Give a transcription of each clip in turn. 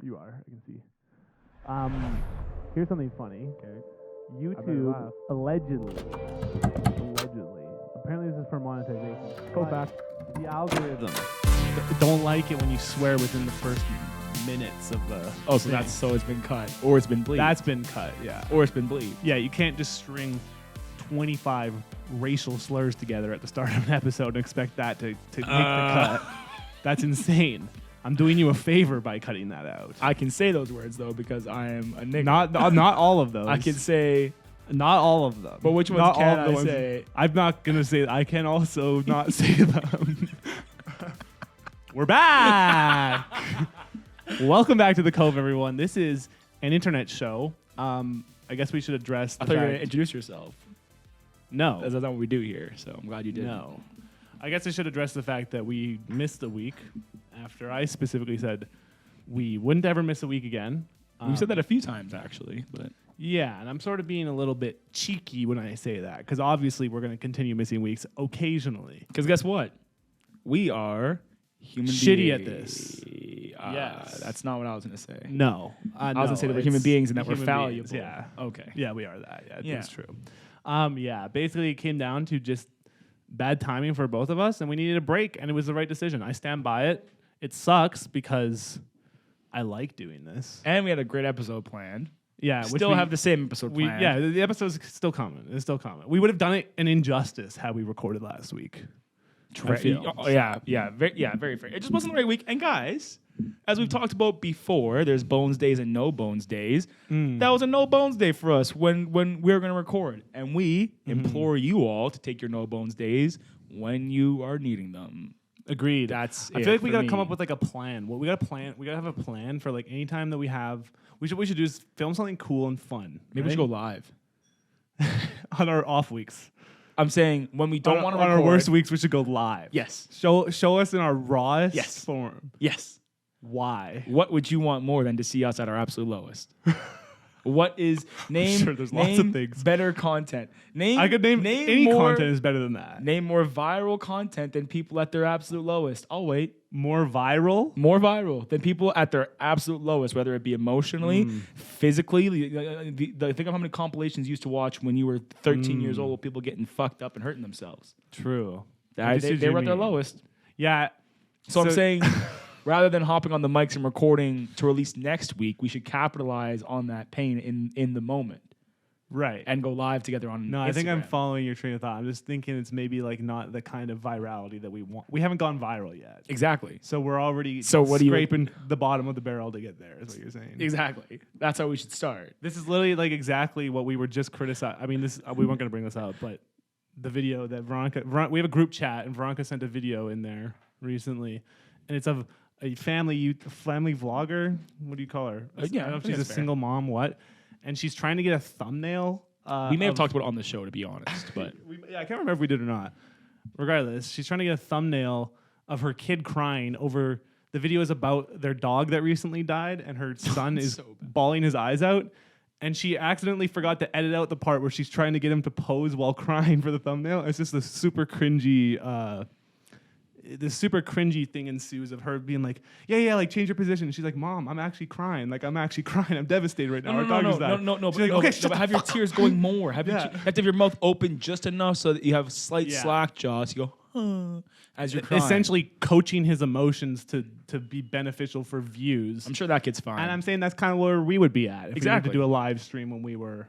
You are. I can see. Here's something funny. Okay. YouTube allegedly. Apparently, this is for monetization. Go back. The algorithm. Don't like it when you swear within the first minutes of the. Oh, so thing. it's been cut, or it's been bleeped. That's been cut. Yeah. or it's been bleeped. Yeah, you can't just string 25 racial slurs together at the start of an episode and expect that to make the cut. That's insane. I'm doing you a favor by cutting that out. I can say those words though because I am a nigga. Not all of those. I can say. Not all of them. But which ones not can all of the I ones, say? I'm not gonna say. I can also not say them. We're back. Welcome back to the Cove, everyone. This is an internet show. I guess we should address. I thought you were going to introduce yourself. No, That's not what we do here. So I'm glad you did. no. I guess I should address the fact that we missed a week after I specifically said we wouldn't ever miss a week again. We've said that a few times actually, but Yeah, and I'm sort of being a little bit cheeky when I say that because obviously we're going to continue missing weeks occasionally. because guess what? We are human Shitty at beings. this. Yes. That's not what I was going to say. No, I was going to say that we're human beings and that we're human valuable. beings, yeah. Okay. Yeah, we are that. Yeah, Yeah. that's true. Yeah, basically it came down to just bad timing for both of us, and we needed a break, and it was the right decision. I stand by it. It sucks because I like doing this. And we had a great episode planned. Yeah, Still have the same episode planned. Yeah, the episode's still coming. It's still coming. We would have done it an injustice had we recorded last week. I feel. Very fair. It just wasn't the right week. And guys, as we've talked about before, there's bones days and no bones days. That was a no bones day for us when we were going to record. And we implore you all to take your no bones days when you are needing them. Agreed. I I feel like we gotta come up with like a plan. Well, we gotta plan. We gotta have a plan for like any time that we have. We should do is film something cool and fun. Maybe we should go live. On our off weeks. I'm saying when we don't want to on record. our worst weeks, we should go live. Yes. Show us in our rawest Yes. form. Yes. Why? What would you want more than to see us at our absolute lowest? What is name? sure there's lots of things. Better content. I could name any more, content is better than that. Name more viral content than people at their absolute lowest. I'll wait. More viral? More viral than people at their absolute lowest, whether it be emotionally, physically. Think of how many compilations you used to watch when you were 13 years old, people getting fucked up and hurting themselves. True. They were at their lowest. Yeah. So I'm saying, rather than hopping on the mics and recording to release next week, we should capitalize on that pain in the moment. Right. And go live together on No, Instagram. I think I'm following your train of thought. I'm just thinking it's maybe like not the kind of virality that we want. We haven't gone viral yet. Exactly. So we're already what scraping the bottom of the barrel to get there, is what you're saying. Exactly. That's how we should start. This is literally like exactly what we were just criticizing. I mean, this we weren't going to bring this up, but the video that Veronica, we have a group chat, and Veronica sent a video in there recently, and it's of a family vlogger. What do you call her? I don't know if she's a single mom, and she's trying to get a thumbnail. We may have talked about it on the show, to be honest, but I can't remember if we did or not. Regardless, she's trying to get a thumbnail of her kid crying over. The video is about their dog that recently died, and her son is bawling his eyes out. And she accidentally forgot to edit out the part where she's trying to get him to pose while crying for the thumbnail. It's just a super cringy. This super cringy thing ensues of her being like, yeah, like change your position. And she's like, Mom, I'm actually crying. Like, I'm actually crying. I'm devastated right now. Our dog is dying. No. She's like, okay, but have your tears going more. You have to have your mouth open just enough so that you have slight Yeah. slack jaw. So you go, as you're crying. Essentially coaching his emotions to be beneficial for views. I'm sure that gets fine. And I'm saying that's kind of where we would be at if we were to do a live stream when we were.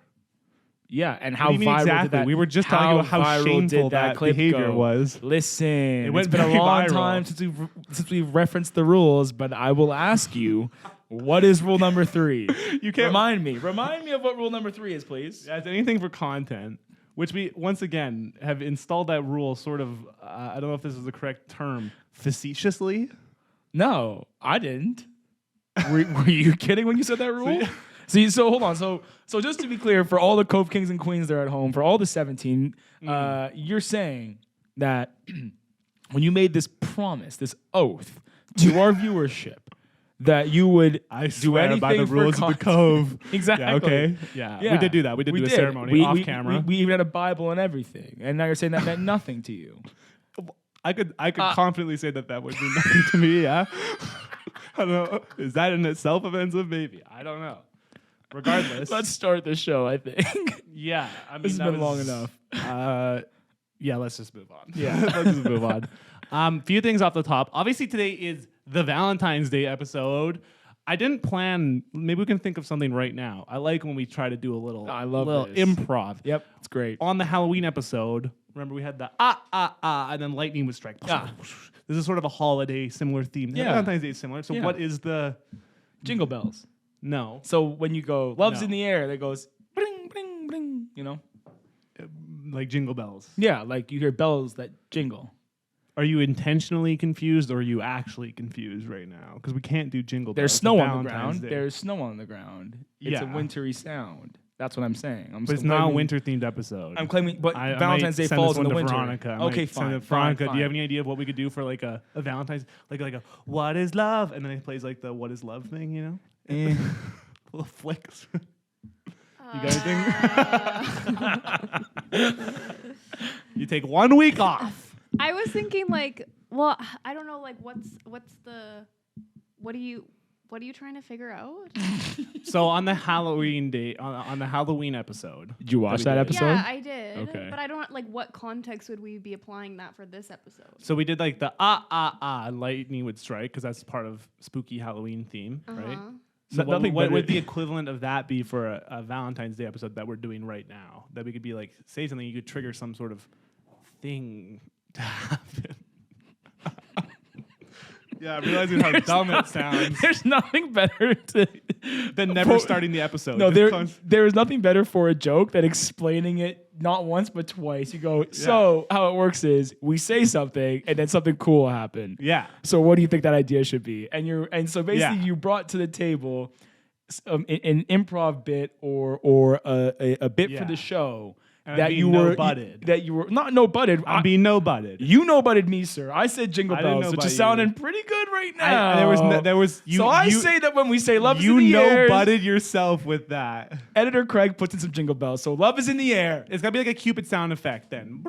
Yeah, and how What do you mean viral exactly? did that? We were just talking about how shameful that clip behavior go? was. Listen, went it's been a very long viral. time since we've referenced the rules, but I will ask you, what is rule number 3? You can't Remind me of what rule number 3 is, please. That's anything for content, which we once again have installed that rule. Sort of, I don't know if this is the correct term, facetiously. No, I didn't. Were you kidding when you said that rule? See, so hold on. So just to be clear, for all the Cove Kings and Queens that are at home, for all the 17, you're saying that when you made this promise, this oath to our viewership, that you would do anything by the rules of the Cove. Exactly. Yeah, okay. Yeah, we did do that. We did a ceremony off camera. We even had a Bible and everything, and now you're saying that meant nothing to you. I could confidently say that would mean nothing to me. Yeah. I don't know. Is that in itself offensive? Maybe. I don't know. Regardless. Let's start the show, I think. Yeah. I mean, This has been long enough. Yeah, let's just move on. Yeah. Let's just move on. Few things off the top. Obviously, today is the Valentine's Day episode. I didn't plan. Maybe we can think of something right now. I like when we try to do a little, I love little this. improv. Yep, it's great. On the Halloween episode, remember we had the and then lightning would strike. Ah. This is sort of a holiday similar theme. Yeah. Valentine's Day is similar. So Yeah. what is the Jingle bells. no? So when you go, love's No. in the air, that goes, bling, bling, bling, you know? Like jingle bells. Yeah, like you hear bells that jingle. Are you intentionally confused or are you actually confused right now? Because we can't do jingle bells. There's It's snow on the Valentine's ground. Day. There's snow on the ground. It's a Yeah. wintry sound. That's what I'm saying. But it's not a winter themed episode. I'm claiming, but I Valentine's Day might send falls this in one the to winter. Veronica. I Okay, might send fine. it to Veronica, fine, do you have fine. any idea of what we could do for like a Valentine's like a what is love? And then it plays like the what is love thing, you know? Little flicks. You got anything? You take 1 week off. I was thinking like, well, I don't know, like what are you trying to figure out? So on the Halloween day, on the Halloween episode. Did you watch that that we did. episode? Yeah, I did. Okay. But I don't like what context would we be applying that for this episode? So we did like the lightning would strike because that's part of spooky Halloween theme, right? Uh-huh. So what nothing would better- the equivalent of that be for a Valentine's Day episode that we're doing right now? That we could be like, say something, you could trigger some sort of thing to happen. Yeah, I'm realizing how dumb it sounds. There's nothing better Than never for- starting the episode. No, Just there is nothing better for a joke than explaining it not once but twice. You go, so how it works is we say something and then something cool will happen. yeah. So what do you think that idea should be? And so basically Yeah. you brought to the table an improv bit or a bit for Yeah. the show And I'm that being you were no-butted. that you were not no butted. I'm being no-butted. You no butted me, sir. I said jingle I didn't bells, which no-butt is you. sounding pretty good right now. There was you. So I you, say that when we say love is you in the air, no-butted yourself with that. editor Craig puts in some jingle bells. So love is in the air. It's gotta be like a Cupid sound effect then.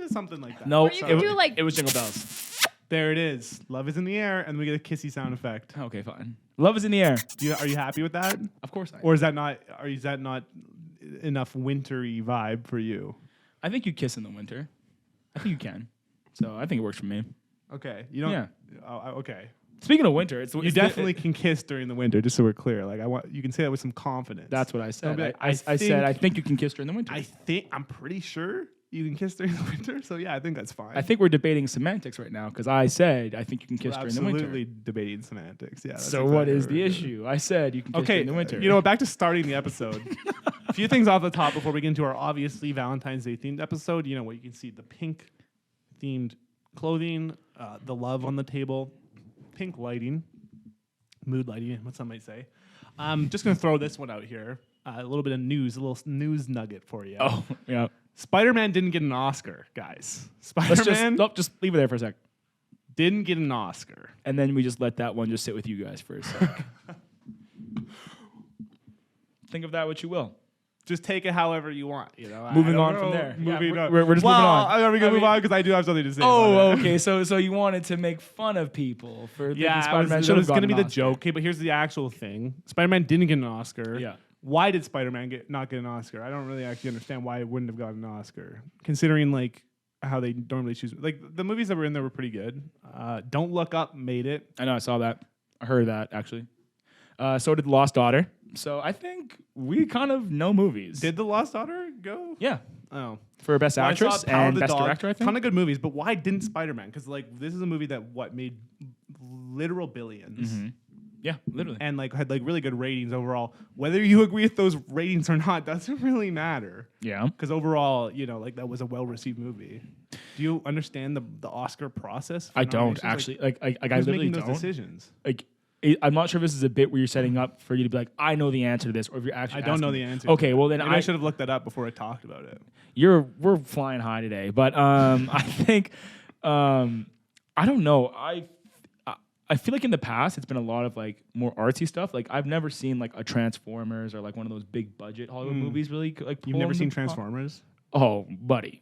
Something like that. No, Or you could do like it was jingle bells. There it is. Love is in the air, and we get a kissy sound effect. Okay, fine. Love is in the air. Are you happy with that? Of course I am. Or is that not enough wintry vibe for you? I think you kiss in the winter. I think you can. So I think it works for me. Okay. You don't Yeah. Okay. Speaking of winter, it's You definitely can kiss during the winter, just so we're clear. Like you can say that with some confidence. That's what I said. Don't be like, I said I think you can kiss during the winter. I'm pretty sure you can kiss during the winter. So yeah, I think that's fine. I think we're debating semantics right now because I said I think you can kiss we're during the winter. absolutely debating semantics. Yeah. that's So what exactly is the we're doing. issue? I said you can kiss Okay, during the winter. you know what? Back to starting the episode. A few things off the top before we get into our obviously Valentine's Day themed episode. You know what? You can see the pink themed clothing, the love on the table, pink lighting, mood lighting, what some might say. I'm just gonna throw this one out here. A little bit of news, a little news nugget for you. Oh, yeah. Spider-Man didn't get an Oscar, guys. Let's Spider-Man just leave it there for a sec. didn't get an Oscar. And then we just let that one just sit with you guys for a sec. Think of that what you will. Just take it however you want. You know. Moving I don't on from know. there. Moving Yeah, on. we're just moving on. Are we gonna I move mean- on? Because I do have something to say. Oh, about it. okay. So you wanted to make fun of people for thinking Yeah, Spider-Man it should was have going to be gotten the an joke. Okay, but here's the actual thing. Spider-Man didn't get an Oscar. Yeah. Why did Spider-Man not get an Oscar? I don't really actually understand why it wouldn't have gotten an Oscar, considering like how they normally choose. Like the movies that were in there were pretty good. Don't Look Up made it. I know. I saw that. I heard that actually. So did Lost Daughter. So I think we kind of know movies. Did The Lost Daughter go? Yeah. Oh. For Best Well, I saw Actress Power of and the Best Dog. Director, I think. Ton of good movies, but why didn't Spider-Man? Because like this is a movie that made literal billions. Mm-hmm. Yeah, literally. And like had like really good ratings overall. Whether you agree with those ratings or not doesn't really matter. Yeah. Because overall, you know, like that was a well-received movie. Do you understand the Oscar process? for I don't nominations? actually. Like I Who's literally making those don't. decisions? Like I'm not sure if this is a bit where you're setting up for you to be like, I know the answer to this, or if you're actually. I don't know asking- the answer. Okay, well then Maybe I should have looked that up before I talked about it. we're flying high today, but I think I don't know. I feel like in the past it's been a lot of like more artsy stuff. Like I've never seen like a Transformers or like one of those big budget Hollywood movies really like. You've pull never in seen the- Transformers? Oh, buddy,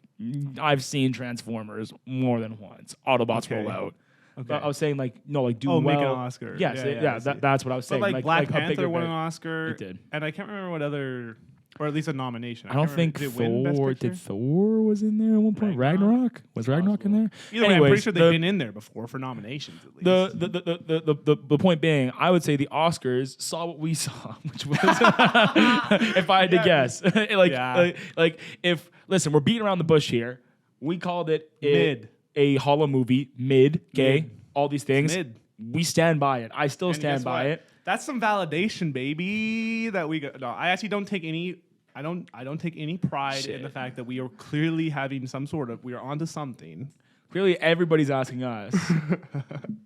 I've seen Transformers more than once. Autobots Okay. roll out. Okay. I was saying like no, like do Oh, well. make an Oscar. Yes, Yeah, I see. that's what I was But saying. like Black a bigger Panther won an bit. Oscar. It did. And I can't remember what other, or at least a nomination. I don't can't remember. think Did it win Best Thor. Picture? Did Thor was in there at one point? Ragnarok was Ragnarok in there? Either way, I'm pretty Anyways, sure they've been in there before for nominations at least. the point being, I would say the Oscars saw what we saw, which was if I had to guess, like if listen, we're beating around the bush here. We called it Mid. a hollow movie, mid, okay, Mid. all these things. Mid. We stand by it. I still And stand guess by what? it. That's some validation, baby. That we got. No, I actually don't take any. I don't take any pride in the Shit. fact that we are clearly having some sort of. We are onto something. Clearly, everybody's asking us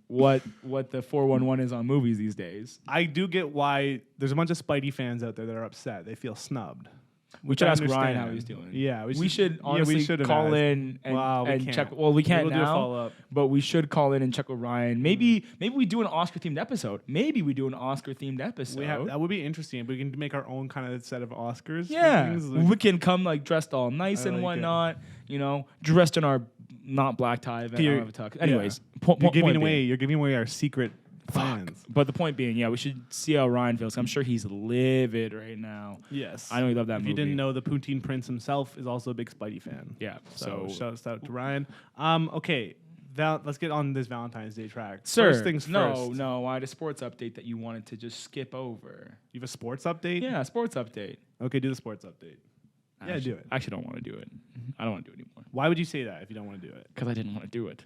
what the 411 is on movies these days. I do get why there's a bunch of Spidey fans out there that are upset. They feel snubbed. We should ask Ryan how he's doing. Yeah, we should honestly should've call asked. in and, Wow, we and can't. check. Well, we can't We'll do a now, follow-up. but we should call in and check with Ryan. Maybe we do an Oscar themed episode. Maybe we do an Oscar themed episode. That would be interesting. We can make our own kind of set of Oscars. for Yeah, things. we can come like dressed all nice I and like it. whatnot. You know, dressed in our not black tie event. I don't have a tux. Anyways, You're giving point away. being- You're giving away our secret plans. But the point being, yeah, we should see how Ryan feels. I'm sure he's livid right now. Yes, I know he loved that If movie. you didn't know, the Poutine Prince himself is also a big Spidey fan. Yeah. So So, shouts out to Ryan. Okay, let's get on this Valentine's Day track. sir, First things first. no, I had a sports update that you wanted to just skip over. You have a sports update? Yeah, sports update. Okay, do the sports update. Yeah, do it. I actually don't want to do it. I don't want to do it anymore Why would you say that if you don't want to do it? because I didn't want to do it.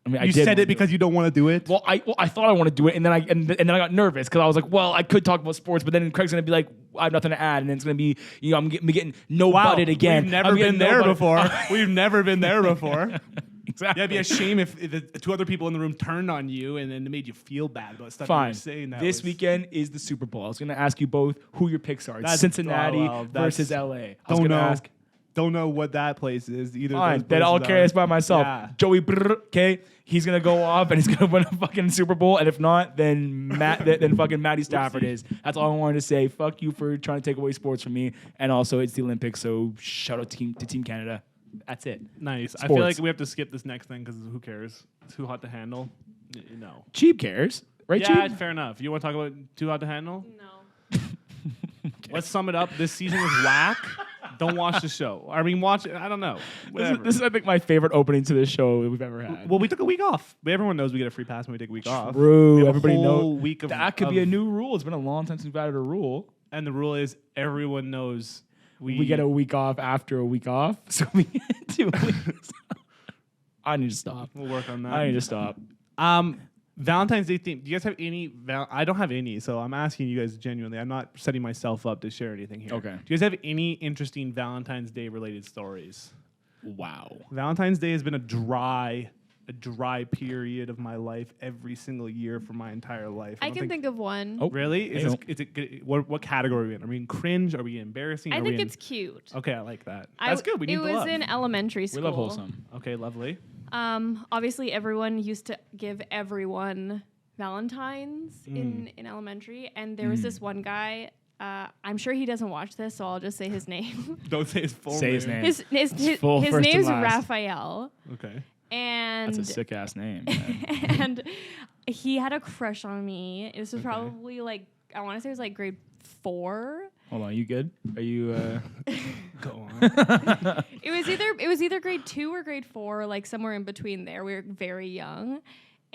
I mean, I You did said wanna it do because you don't want to do it? Well, I thought I wanted to do it, and then I got nervous because I was like, well, I could talk about sports, but then Craig's gonna be like, I have nothing to add, and then it's gonna be, I'm getting no-butted again. We've never I'm getting been there no-butted. before. We've never been there before. Exactly. Yeah, it'd be a shame if the two other people in the room turned on you and then it made you feel bad about stuff you Fine. were saying. This weekend is the Super Bowl. I was gonna ask you both who your picks are. It's Cincinnati versus LA. I was gonna ask. Don't know what that place is either. Fine, then I'll carry this by myself. Yeah. Joey, okay, he's gonna go off and he's gonna win a fucking Super Bowl, and if not, then then fucking Matty Stafford is. That's all I wanted to say. Fuck you for trying to take away sports from me, and also it's the Olympics, so shout out to Team Canada. That's it. Nice. I Sports. feel like we have to skip this next thing because who cares? It's too hot to handle. No. Cheap cares, right? Yeah, Cheap. fair enough. You want to talk about too hot to handle? No. Let's sum it up. This season was whack. Don't watch the show. I mean, watch it. I don't know. Whatever. This is, I think, my favorite opening to this show we've ever had. Well, we took a week off. But everyone knows we get a free pass when we take a week off. True. We have Everybody a whole knows week of that could be a new rule. It's been a long time since we've added a rule. And the rule is everyone knows We get a week off after a week off, so we get 2 weeks. I need to stop. We'll work on that. I need to stop. Valentine's Day theme. Do you guys have any? I don't have any, so I'm asking you guys genuinely. I'm not setting myself up to share anything here. Okay. Do you guys have any interesting Valentine's Day related stories? Wow. Valentine's Day has been a dry period of my life every single year for my entire life. I can think of one. Oh. Really? Is Hey, it good? What category are we in? Are we in cringe? Are we in embarrassing? I Are we think in- it's cute. Okay, I like that. I That's w- good. We need It the was love. in elementary We school. love wholesome. Okay, lovely. Obviously, everyone used to give everyone Valentines in elementary, and there was this one guy. I'm sure he doesn't watch this, so I'll just say his name. Don't say his full Say his name. his full his first and name's last. Raphael, Okay. and That's a sick ass name. man. and he had a crush on me. This was probably like, I want to say it was like grade 4. Hold on, you good? Are you? Go on. It was either grade 2 or grade 4, like somewhere in between there. We were very young.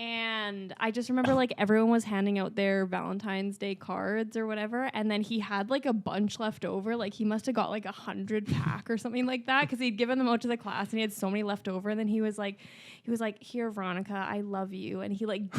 And I just remember like everyone was handing out their Valentine's Day cards or whatever, and then he had like a bunch left over. Like he must have got like 100 pack or something like that because he'd given them out to the class and he had so many left over. And then he was like, "Here, Veronica, I love you." And he like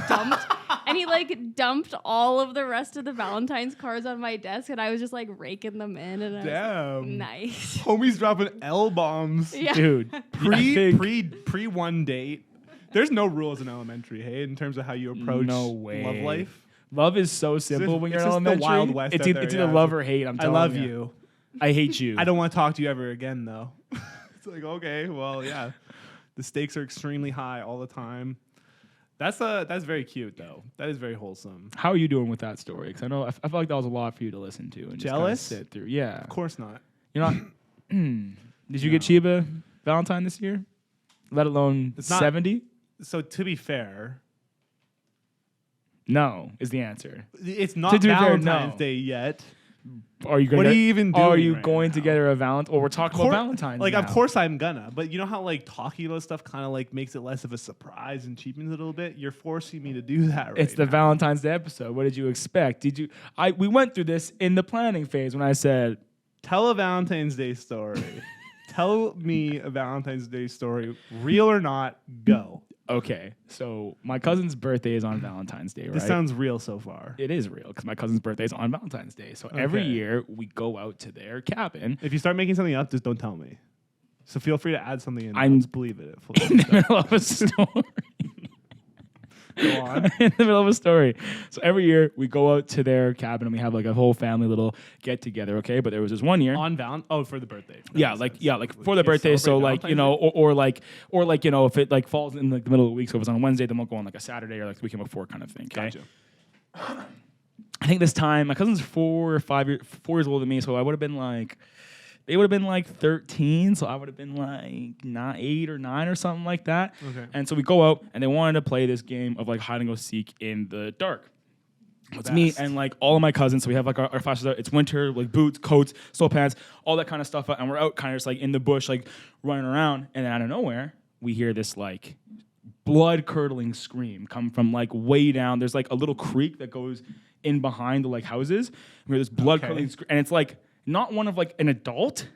dumped all of the rest of the Valentine's cards on my desk, and I was just like raking them in. And I was like, Damn. nice. Homie's dropping L bombs. Yeah. Dude, Pre one date. There's no rules in elementary, hey, in terms of how you approach No way. love life. love is so simple just- when you're it's in just the elementary. Wild West It's out there, either yeah. love or hate. I'm I telling love you. you. I hate you. I don't want to talk to you ever again, though. It's like, okay, well, yeah. The stakes are extremely high all the time. That's very cute, though. That is very wholesome. How are you doing with that story? Because I know I feel like that was a lot for you to listen to and just kinda Jealous? sit through. Yeah. Of course not. You're not. Did you get Chiba Valentine this year? Let alone It's not- 70? So to be fair, No, is the answer. It's not To be fair, Valentine's no. Day yet. Are you going What are you even doing Are you right going to now? get her a Valentine? Or we're talking about Valentine's Like, now. of course I'm gonna. But you know how like talking about stuff kind of like makes it less of a surprise and cheapens it a little bit. You're forcing me to do that right It's the now. Valentine's Day episode. What did you expect? We went through this in the planning phase when I said, Tell a Valentine's Day story. Tell me a Valentine's Day story, real or not. Go. okay, so my cousin's birthday is on Valentine's Day, right? This sounds real so far. It is real because my cousin's birthday is on Valentine's Day. So every Okay. year we go out to their cabin If you start making something up, just don't tell me. So feel free to add something in. I'm- Let's believe it. in the middle of a story. Go on. In the middle of a story. So every year we go out to their cabin and we have like a whole family little get together, okay? But there was this one year. For the birthday. Yeah, like for the birthday. So like, you know, or like, you know, if it like falls in like the middle of the week, so if it's on a Wednesday, then we'll go on like a Saturday or like the weekend before kind of thing. Okay. Gotcha. I think this time my cousin's 4 years older than me, so I would have been like, they would have been like 13, so I would have been like 8 or 9 or something like that. Okay. And so we go out and they wanted to play this game of like hide and go seek in the dark. It's me Best. and like all of my cousins. So we have like our flashes out. It's winter, like boots, coats, sweatpants, all that kind of stuff. And we're out kind of just like in the bush, like running around. And then out of nowhere, we hear this like blood curdling scream come from like way down. There's like a little creek that goes in behind the like houses. We hear this blood curdling scream. And it's like not one of like an adult,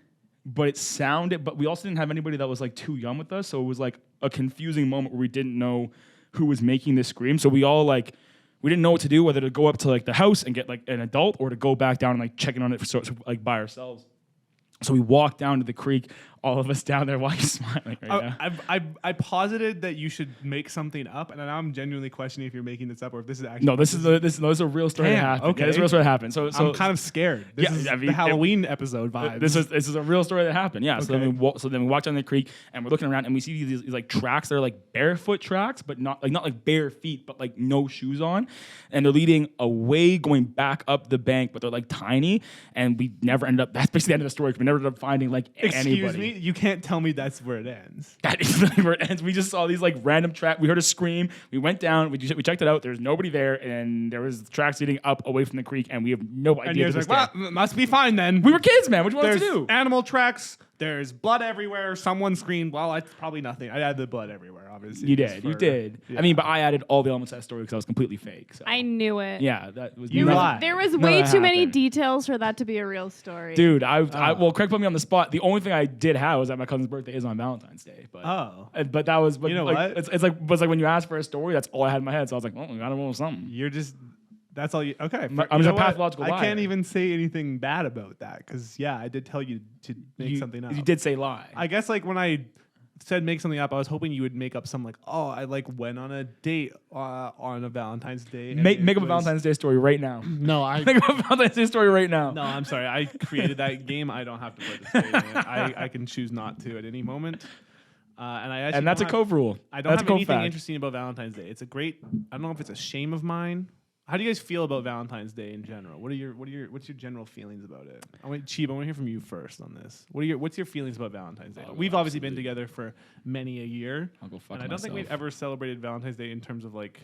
but it sounded, but we also didn't have anybody that was like too young with us. So it was like a confusing moment where we didn't know who was making this scream. So we all like, we didn't know what to do, whether to go up to like the house and get like an adult or to go back down and like checking on it like by ourselves. So we walked down to the creek, all of us down there. Why are you smiling right now? I posited that you should make something up, and now I'm genuinely questioning if you're making this up or if this is actually. No, this is a real story that Damn, happened. okay. Yeah, this is a real story that happened. So I'm kind of scared. This Yeah, is I mean, the Halloween episode vibe. This is a real story that happened. Yeah. So Okay. then we walk down the creek and we're looking around and we see these like tracks that are like barefoot tracks, but not like bare feet, but like no shoes on, and they're leading away going back up the bank, but they're like tiny, and we never ended up. That's basically the end of the story. 'Cause we never ended up finding like Excuse anybody. me, you can't tell me that's where it ends. That is literally where it ends. We just saw these like random tracks. We heard a scream. We went down. We checked it out. There's nobody there, and there was tracks leading up away from the creek, and we have no idea. And you're to like, this day. well, must be fine then. We were kids, man. What do you want us There's to do? animal tracks. There's blood everywhere. Someone screamed. Well, it's probably nothing. I added the blood everywhere, obviously. You just did. You for- did. yeah. I mean, but I added all the elements to that story because I was completely fake. So. I knew it. Yeah, that was You none- lied. There was None way of that too many happened. details for that to be a real story. Dude, well, Craig put me on the spot. The only thing I did have was that my cousin's birthday is on Valentine's Day. But but that was, but You know like, what? It's like when you ask for a story, that's all I had in my head. So I was like, oh, I gotta know something. You're just. That's all you. Okay. I'm You just a know what? pathological I can't liar. even say anything bad about that because yeah, I did tell you to make something up. You did say lie. I guess like when I said make something up, I was hoping you would make up some like, oh, I like went on a date on a Valentine's Day. and Make it up a was- Valentine's Day story right now. No, I. Make up a Valentine's Day story right now. No, I'm sorry. I created that game. I don't have to participate in it. I can choose not to at any moment. And I actually And that's a don't have- cove rule. I don't That's have a cove anything fact. interesting about Valentine's Day. It's a great. I don't know if it's a shame of mine. How do you guys feel about Valentine's Day in general? What's your general feelings about it? Cheeb, I want to hear from you first on this. What's your feelings about Valentine's Day? Oh, We've obviously been absolutely. together for many a year. I'll go fuck And I don't think we've myself. ever celebrated Valentine's Day in terms of like.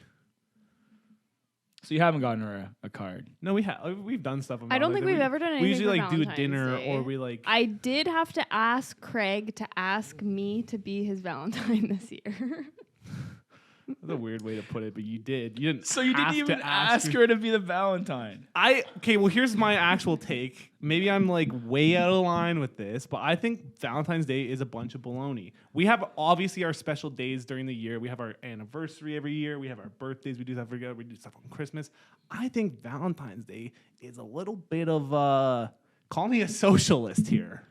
So you haven't gotten her a card. No, we've done stuff. On I don't think Valentine's Day. we've ever done anything. We usually for like do a Valentine's dinner Day. or we like. I did have to ask Craig to ask me to be his Valentine this year. That's a weird way to put it, but you did. You didn't. So you didn't have even to ask her to be the Valentine. Okay, well, here's my actual take. Maybe I'm like way out of line with this, but I think Valentine's Day is a bunch of baloney. We have obviously our special days during the year. We have our anniversary every year. We have our birthdays. We do stuff together. We do stuff on Christmas. I think Valentine's Day is a little bit of call me a socialist here.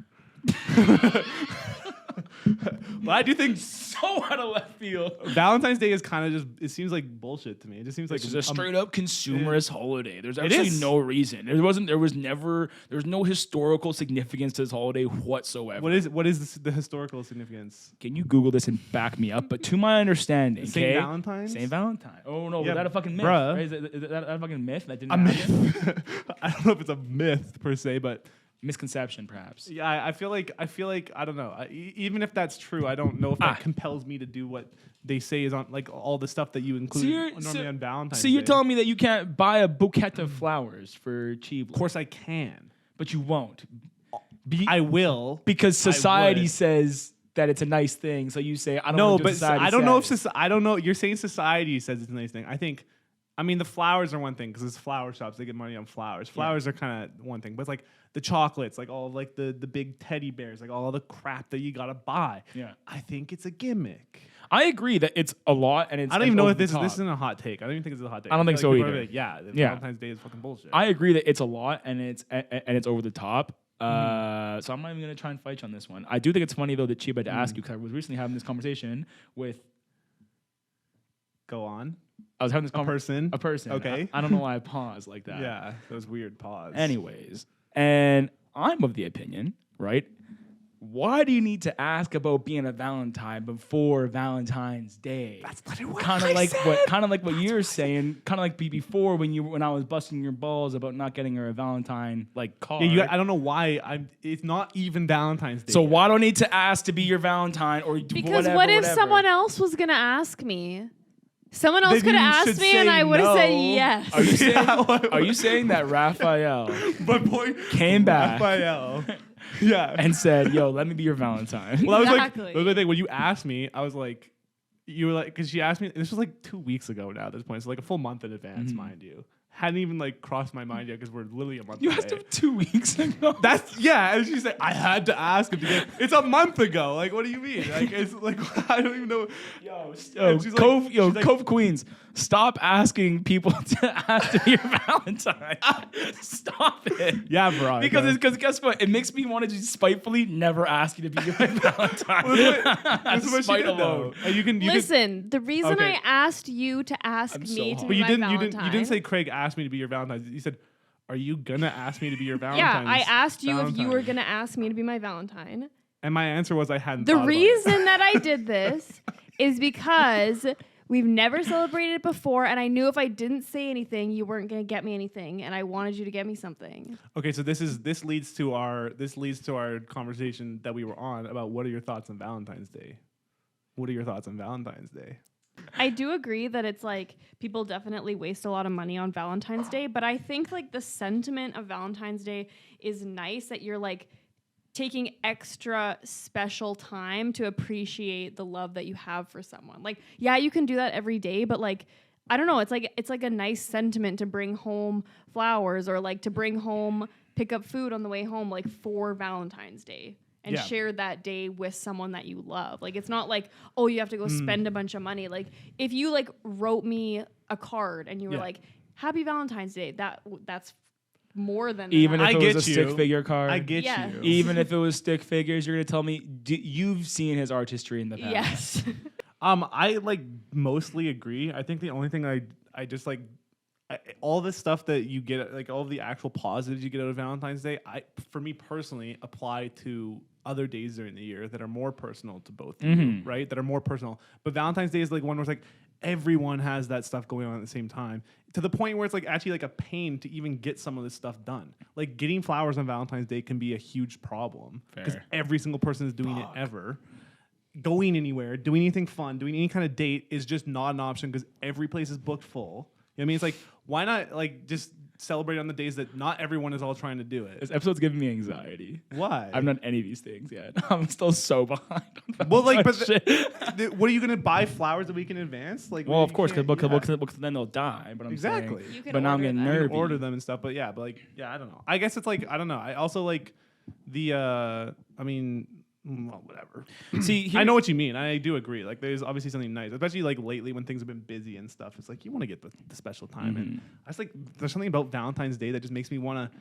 But I do think So out of left field. Valentine's Day is kind of just, it seems like bullshit to me. It just seems like It's just a straight up consumerist holiday. There's It actually is. no reason. There was no historical significance to this holiday whatsoever. What is the historical significance? Can you Google this and back me up? But to my understanding, Saint okay? Valentine's? Saint Valentine. Oh no, Yeah, was that a fucking myth? bruh. Right? Is that a fucking myth that didn't A happen? myth. I don't know if it's a myth per se, but misconception, perhaps. Yeah, I feel like I don't know. Even if that's true, I don't know if that compels me to do what they say is on like all the stuff that you include normally on Valentine's So you're Day. telling me that you can't buy a bouquet of flowers for cheap? Of course I can. But you won't. I will Because society would. says that it's a nice thing. So you say, I don't No, want to do but what society I don't know if says. I don't know. You're saying society says it's a nice thing. I mean, the flowers are one thing because it's flower shops. They get money on flowers. Flowers are kind of one thing, but it's like the chocolates, like all of like the big teddy bears, like all the crap that you gotta buy. Yeah. I think it's a gimmick. I agree that it's a lot, and it's. I don't even know over if the this top. isn't a hot take. I don't even think it's a hot take. I don't think so feel like people either. are like, yeah, Yeah. Valentine's Day is fucking bullshit. I agree that it's a lot, and it's over the top. So I'm not even gonna try and fight you on this one. I do think it's funny though that Chiba had to ask you because I was recently having this conversation with. Go on. I was having this person. A person. Okay. I don't know why I paused like that. Yeah, that was weird. Pause. Anyways, and I'm of the opinion, right? Why do you need to ask about being a Valentine before Valentine's Day? That's literally what kind I of like said. what you're saying. Kind of like before when I was busting your balls about not getting her a Valentine like card. Yeah, I don't know why. It's not even Valentine's Day. So yet. why do I need to ask to be your Valentine or Because whatever, what if whatever? someone else was gonna ask me? Someone else Then could you have should asked me, and say I would have said no. yes. Are you saying, Yeah, are you saying that Raphael My boy came back Raphael. Yeah. and said, "Yo, let me be your Valentine"? Well, that was Exactly. like, that was my thing. When you asked me, I was like, you were like, because she asked me, this was like 2 weeks ago now at this point. So like a full month in advance, mind you. Hadn't even like crossed my mind yet because we're literally a month You away. asked him 2 weeks ago. And she said, I had to ask him to get, it's a month ago. Like, what do you mean? Like, it's like, I don't even know. And she's like- she's like- Cove Queens, stop asking people to ask to be your Valentine. Stop it. Yeah, bro. Because guess what? It makes me want to just spitefully never ask you to be your Valentine. This is what she Spite did, alone. though. You can Listen, the reason Okay. I asked you to ask I'm me so to hot. But be you my didn't. Valentine. You didn't say Craig asked me to be your Valentine. You said, "Are you gonna ask me to be your Valentine?" Yeah, I asked you if you were Valentine. gonna ask me to be my Valentine. And my answer was I hadn't. The thought about it. reason that I did this is because we've never celebrated it before, and I knew if I didn't say anything, you weren't gonna get me anything, and I wanted you to get me something. Okay, so this leads to our conversation that we were on about what are your thoughts on Valentine's Day? What are your thoughts on Valentine's Day? I do agree that it's like people definitely waste a lot of money on Valentine's Day, but I think like the sentiment of Valentine's Day is nice that you're like taking extra special time to appreciate the love that you have for someone. Like, yeah, you can do that every day, but like I don't know, it's like a nice sentiment to bring home flowers or like to bring home pick up food on the way home like for Valentine's Day. And Yeah. share that day with someone that you love. Like it's not like, oh, you have to go spend a bunch of money. Like if you like wrote me a card and you were Yeah. like, Happy Valentine's Day, that's more than Even enough. if I it was get a you. stick figure card. I get Yeah. you. Even if it was stick figures, you're gonna tell me you've seen his artistry in the past. Yes. I like mostly agree. I think the only thing I just like all this stuff that you get, like all of the actual positives you get out of Valentine's Day, for me personally, apply to other days during the year that are more personal to both of you, right? That are more personal. But Valentine's Day is like one where it's like everyone has that stuff going on at the same time, to the point where it's like actually like a pain to even get some of this stuff done. Like getting flowers on Valentine's Day can be a huge problem because Fair. every single person is doing it ever. Going anywhere, doing anything fun, doing any kind of date is just not an option because every place is booked full. You know what I mean? It's like, why not like just celebrate on the days that not everyone is all trying to do it? This episode's giving me anxiety. Why? I've done any of these things yet. I'm still so behind. on well, like, but shit. what are you gonna buy flowers a week in advance? Like, Well, you of course, can't- because then they'll die. But I'm Exactly. saying, You can but now I'm order getting them. you nervy. can order them and stuff. But yeah, I don't know. I guess it's like I don't know. I also like the. I mean, well, whatever. See, I know what you mean. I do agree. Like, there's obviously something nice, especially like lately when things have been busy and stuff. It's like you want to get the special time, and I just like there's something about Valentine's Day that just makes me want to.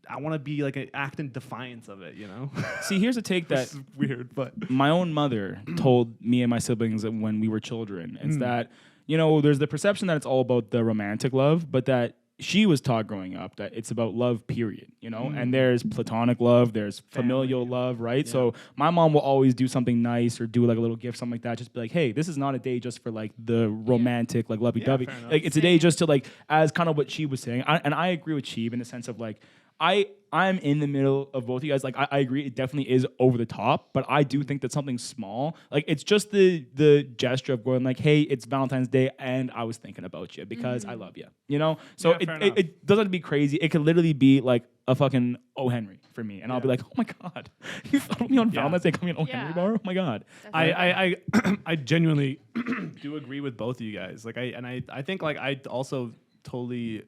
I want to be like act in defiance of it, you know. See, here's a take that This is weird, but my own mother told me and my siblings when we were children. It's that, there's the perception that it's all about the romantic love, but that she was taught growing up that it's about love, period, and there's platonic love, there's familial love, right? Yeah. So my mom will always do something nice or do like a little gift, something like that. Just be like, hey, this is not a day just for like the romantic, like lovey-dovey. fair enough. Like it's a day just to like, as kind of what she was saying. And I agree with Sheeb in the sense of like, I'm in the middle of both of you guys. Like I agree, it definitely is over the top, but I do think that something small, like it's just the gesture of going like, hey, it's Valentine's Day and I was thinking about you because I love you. You know? So Yeah, fair enough. it doesn't have to be crazy. It could literally be like a fucking O. Henry for me. And I'll be like, oh my God, you thought of me on Valentine's Day coming on O. Henry bar? Oh my God. I genuinely do agree with both of you guys. Like I think like I also totally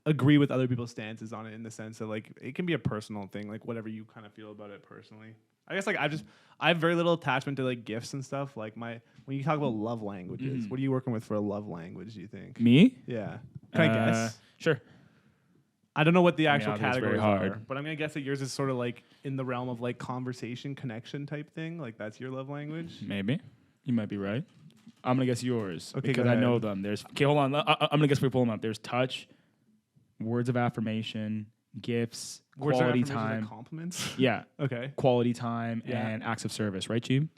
agree with other people's stances on it in the sense that like it can be a personal thing, like whatever you kind of feel about it personally. I guess like I have very little attachment to like gifts and stuff. Like when you talk about love languages, what are you working with for a love language, do you think? Me? Yeah. Can I guess? Sure. I don't know what the actual obviously it's very categories hard. are, but I'm gonna guess that yours is sort of like in the realm of like conversation, connection type thing. Like that's your love language. Maybe. You might be right. I'm gonna guess yours Okay, because go I know ahead. them. Okay, hold on. I'm gonna guess before we pull them up. There's touch, words of affirmation, gifts, Words of quality affirmation, time. like compliments. Yeah, Okay. quality time Yeah. and acts of service. Right, Cheeb?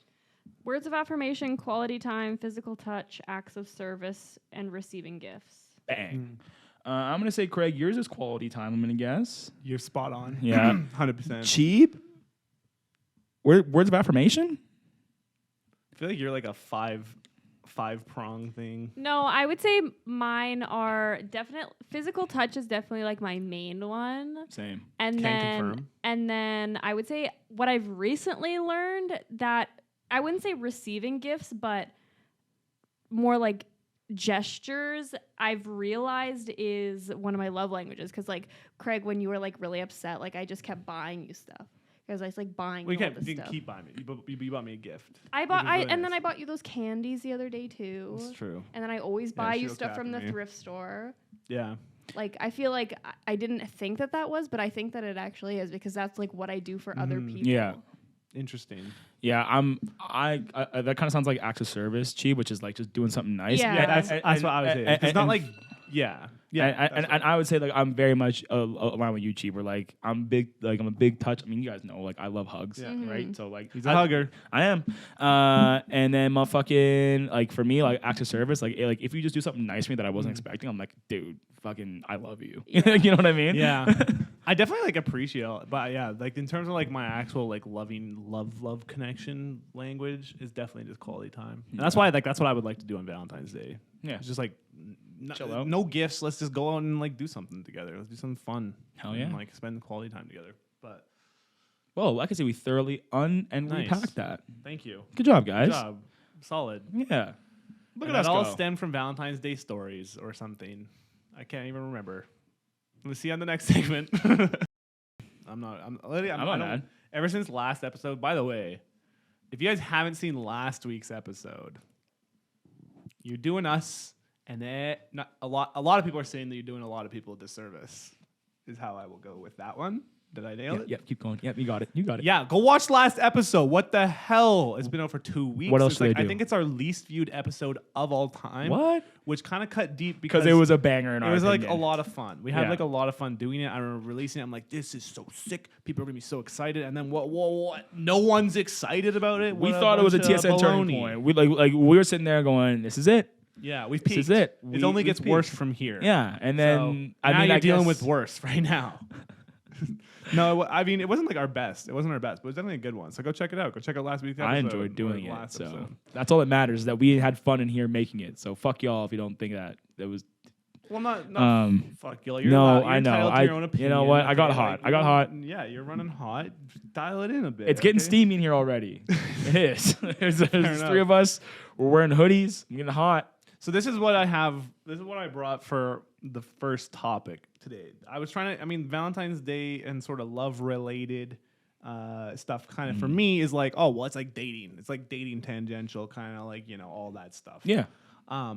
Words of affirmation, quality time, physical touch, acts of service, and receiving gifts. Bang. I'm gonna say, Craig, yours is quality time. I'm gonna guess. You're spot on. Yeah. 100%. Cheap. Words of affirmation. I feel like you're like a five prong thing. No, I would say mine are definitely physical touch is definitely like my main one. Same. And Can confirm. then I would say what I've recently learned that I wouldn't say receiving gifts, but more like gestures I've realized is one of my love languages. Because like Craig, when you were like really upset, like I just kept buying you stuff because I was like buying We you all can't this you can stuff. keep buying me. You bought me a gift. I bought which is really and then nice. I bought you those candies the other day too. That's true. And then I always Yeah, buy she you was stuff from the capping me. thrift store. Yeah. Like I feel like I didn't think that was, but I think that it actually is because that's like what I do for other people. Yeah. Interesting. Yeah, I that kind of sounds like acts of service, Cheap, which is like just doing something nice. Yeah. Yeah, that's what I was saying. It's not like yeah. Yeah. and I would say like I'm very much aligned with you, Cheap. Where like I'm a big touch. I mean, you guys know like I love hugs, Yeah. right? So like He's a hugger. I am. And then motherfucking like for me like acts of service, like if you just do something nice for me that I wasn't expecting, I'm like, dude, fucking I love you. You know what I mean? Yeah. I definitely like appreciate it, but yeah, like in terms of like my actual like loving love connection language is definitely just quality time. And that's why that's what I would like to do on Valentine's Day. Yeah. It's just like Chill out. no gifts. Let's just go out and like do something together. Let's do something fun. Hell yeah. And, like spend quality time together. But Well, like I say, we thoroughly and Nice. repacked that. thank you. Good job, guys. Good job. Solid. Yeah. Look And at us it all go. stemmed from Valentine's Day stories or something. I can't even remember. Let's see on the next segment. I'm not mad. Ever since last episode, by the way, if you guys haven't seen last week's episode, you're doing us and a lot of people are saying that you're doing a lot of people a disservice. Is how I will go with that one. Did I nail it? Yeah, keep going. Yep, you got it. You got it. Yeah, go watch last episode. What the hell? It's been out for 2 weeks. What else It's did like, they I do? think it's our least viewed episode of all time. What? Which kind of cut deep Because it was a banger in it our was like a opinion. lot of fun. We had Yeah. like a lot of fun doing it. I remember releasing it. I'm like, this is so sick. People are gonna be so excited. And then what? No one's excited about it. We What thought it was a bunch of TSN turning baloney. point. We were sitting there going, "This is it. Yeah, we've This peaked. is it. It only We've gets worse peaked." from here. Yeah, and So, then now you're I dealing guess- with worse right now. No, I mean it wasn't like our best. It wasn't our best, but it was definitely a good one. So go check it out. Go check out last week's episode. I enjoyed or doing it. last So episode. that's all that matters. Is that we had fun in here making it. So fuck y'all if you don't think that was. Well, not Fuck y'all. You're no, allowed- you're I know. entitled to your own opinion. You know what? I got okay? hot. Like, I got you're hot. running- Yeah, you're running hot. Dial it in a bit. It's getting okay? steamy in here already. It is. there's enough. three of us. We're wearing hoodies. I'm getting hot. So this is what I have. This is what I brought for the first topic today. I was trying to. I mean, Valentine's Day and sort of love related stuff. Kind of for me is like, oh well, it's like dating. It's like dating tangential, kind of like all that stuff. Yeah,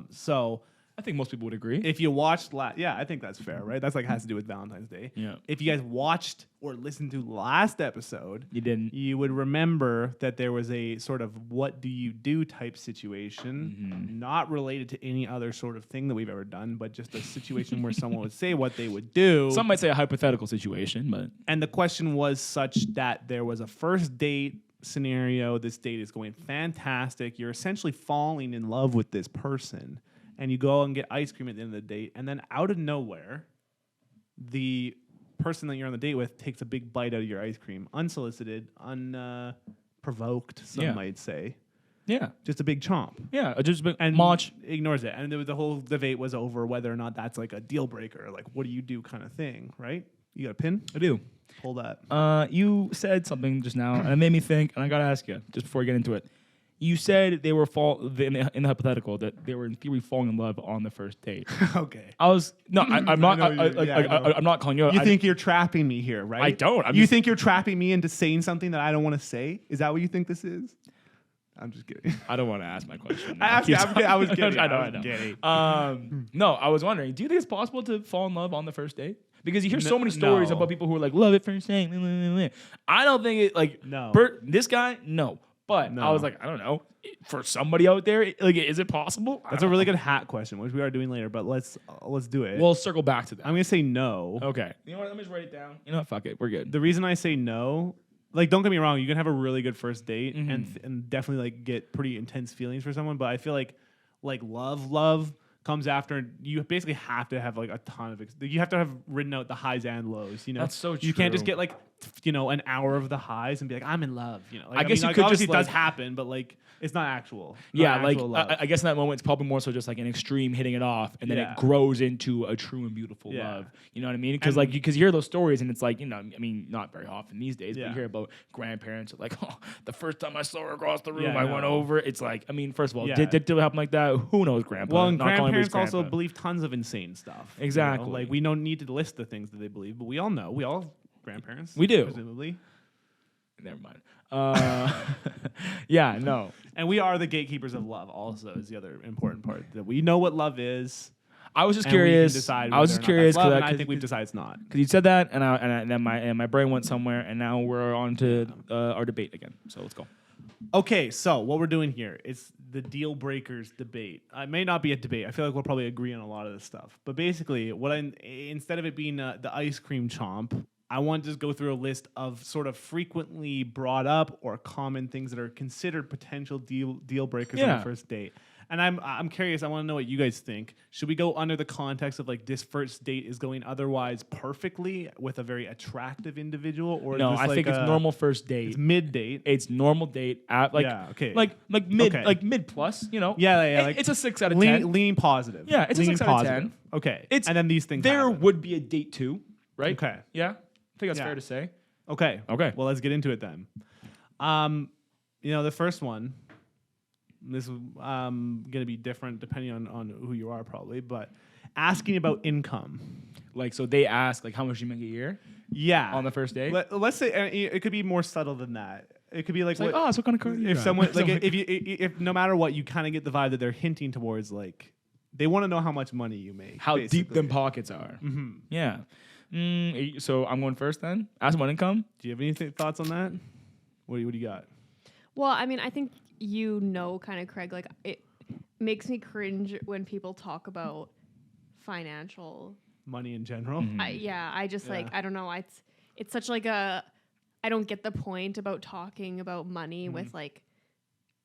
So I think most people would agree. if you watched yeah, I think that's fair, right? That's like has to do with Valentine's Day. Yeah. If you guys watched or listened to last episode, You didn't. you would remember that there was a sort of what do you do type situation, not related to any other sort of thing that we've ever done, but just a situation where someone would say what they would do. Some might say a hypothetical situation, but And the question was such that there was a first date scenario. This date is going fantastic. You're essentially falling in love with this person. And you go and get ice cream at the end of the date. And then out of nowhere, the person that you're on the date with takes a big bite out of your ice cream, unsolicited, unprovoked, some might say. Yeah. Just a big chomp. Yeah. Just a big And munch. ignores it. And the whole debate was over whether or not that's like a deal breaker. Like, what do you do kind of thing, right? You got a pin? I do. Pull that. You said something just now, and it made me think, and I got to ask you, just before we get into it. You said they were in the hypothetical that they were in theory falling in love on the first date. Okay. I'm not. I'm not calling you out. You think you're trapping me here, right? I don't. You think you're trapping me into saying something that I don't want to say? Is that what you think this is? I'm just kidding. I don't want to ask my question. I was kidding. I know. No, I was wondering. Do you think it's possible to fall in love on the first date? Because you hear so many stories about people who are like, love at first date. I don't think it like. No. This guy, no. But I was like, I don't know. For somebody out there, like, is it possible? That's a really good hat question, which we are doing later. But let's do it. We'll circle back to that. I'm gonna say no. Okay. You know what? Let me just write it down. You know what? Fuck it. We're good. The reason I say no, like, don't get me wrong, you can have a really good first date and definitely like get pretty intense feelings for someone. But I feel like love comes after. You basically have to have like a ton of. You have to have written out the highs and lows. You know, That's so You can't just true. get like an hour of the highs and be like, I'm in love. You know, like, I guess you could obviously just, it does like- happen, but like it's not actual. Yeah, Not like actual love. I guess in that moment it's probably more so just like an extreme hitting it off, and then Yeah. it grows into a true and beautiful Yeah. love. You know what I mean? Because you hear those stories, and it's like, I mean, not very often these days, but Yeah. you hear about grandparents that, like, oh, the first time I saw her across the room, Yeah, I no. went over. It's like, I mean, first of all, Yeah. did it happen like that? Who knows, grandpa? Well, and Not calling him his grandparents also grandpa. believe tons of insane stuff. Exactly. Like, we don't need to list the things that they believe, but we all know. We all have grandparents. We do. Presumably. Never mind. Yeah, no. And we are the gatekeepers of love also is the other important part. That we know what love is. I was just And we can curious. decide I was whether just or not curious that's love, and because I think we've decided it's not. you said that, and then my brain went somewhere, and now we're on to our debate again. So let's go. Okay, so what we're doing here is the deal breakers debate. It may not be a debate. I feel like we'll probably agree on a lot of this stuff. But basically, instead of it being the ice cream chomp, I want to just go through a list of sort of frequently brought up or common things that are considered potential deal breakers on Yeah. the first date. And I'm curious. I want to know what you guys think. Should we go under the context of like this first date is going otherwise perfectly with a very attractive individual, or No, is this I think it's normal first date. It's mid date. It's normal date at like Yeah, okay. like mid Okay. like mid plus, you know. Yeah, It- like it's a 6 out of 10. Lean positive. Yeah, it's a lean 6 out of 10. Okay, It's and then these things. There happen. would be a date 2, right? Okay. Yeah, I think that's Yeah. fair to say. Okay. Okay. Well, let's get into it then. The first one. This is going to be different depending on who you are, probably. But asking about income. Like, so they ask like how much you make a year Yeah. on the first date. Let's say it could be more subtle than that. It could be like, It's like, oh, so what kind of car do you if drive? someone like So- if no matter what, you kind of get the vibe that they're hinting towards like they want to know how much money you make. how deep basically. them pockets are. Yeah. So I'm going first then. Ask about income. Do you have any thoughts on that? What do you got? Well, I mean, I think kind of, Craig, like it makes me cringe when people talk about financial. Money in general. I just like, Yeah. I don't know. It's such like I don't get the point about talking about money with like,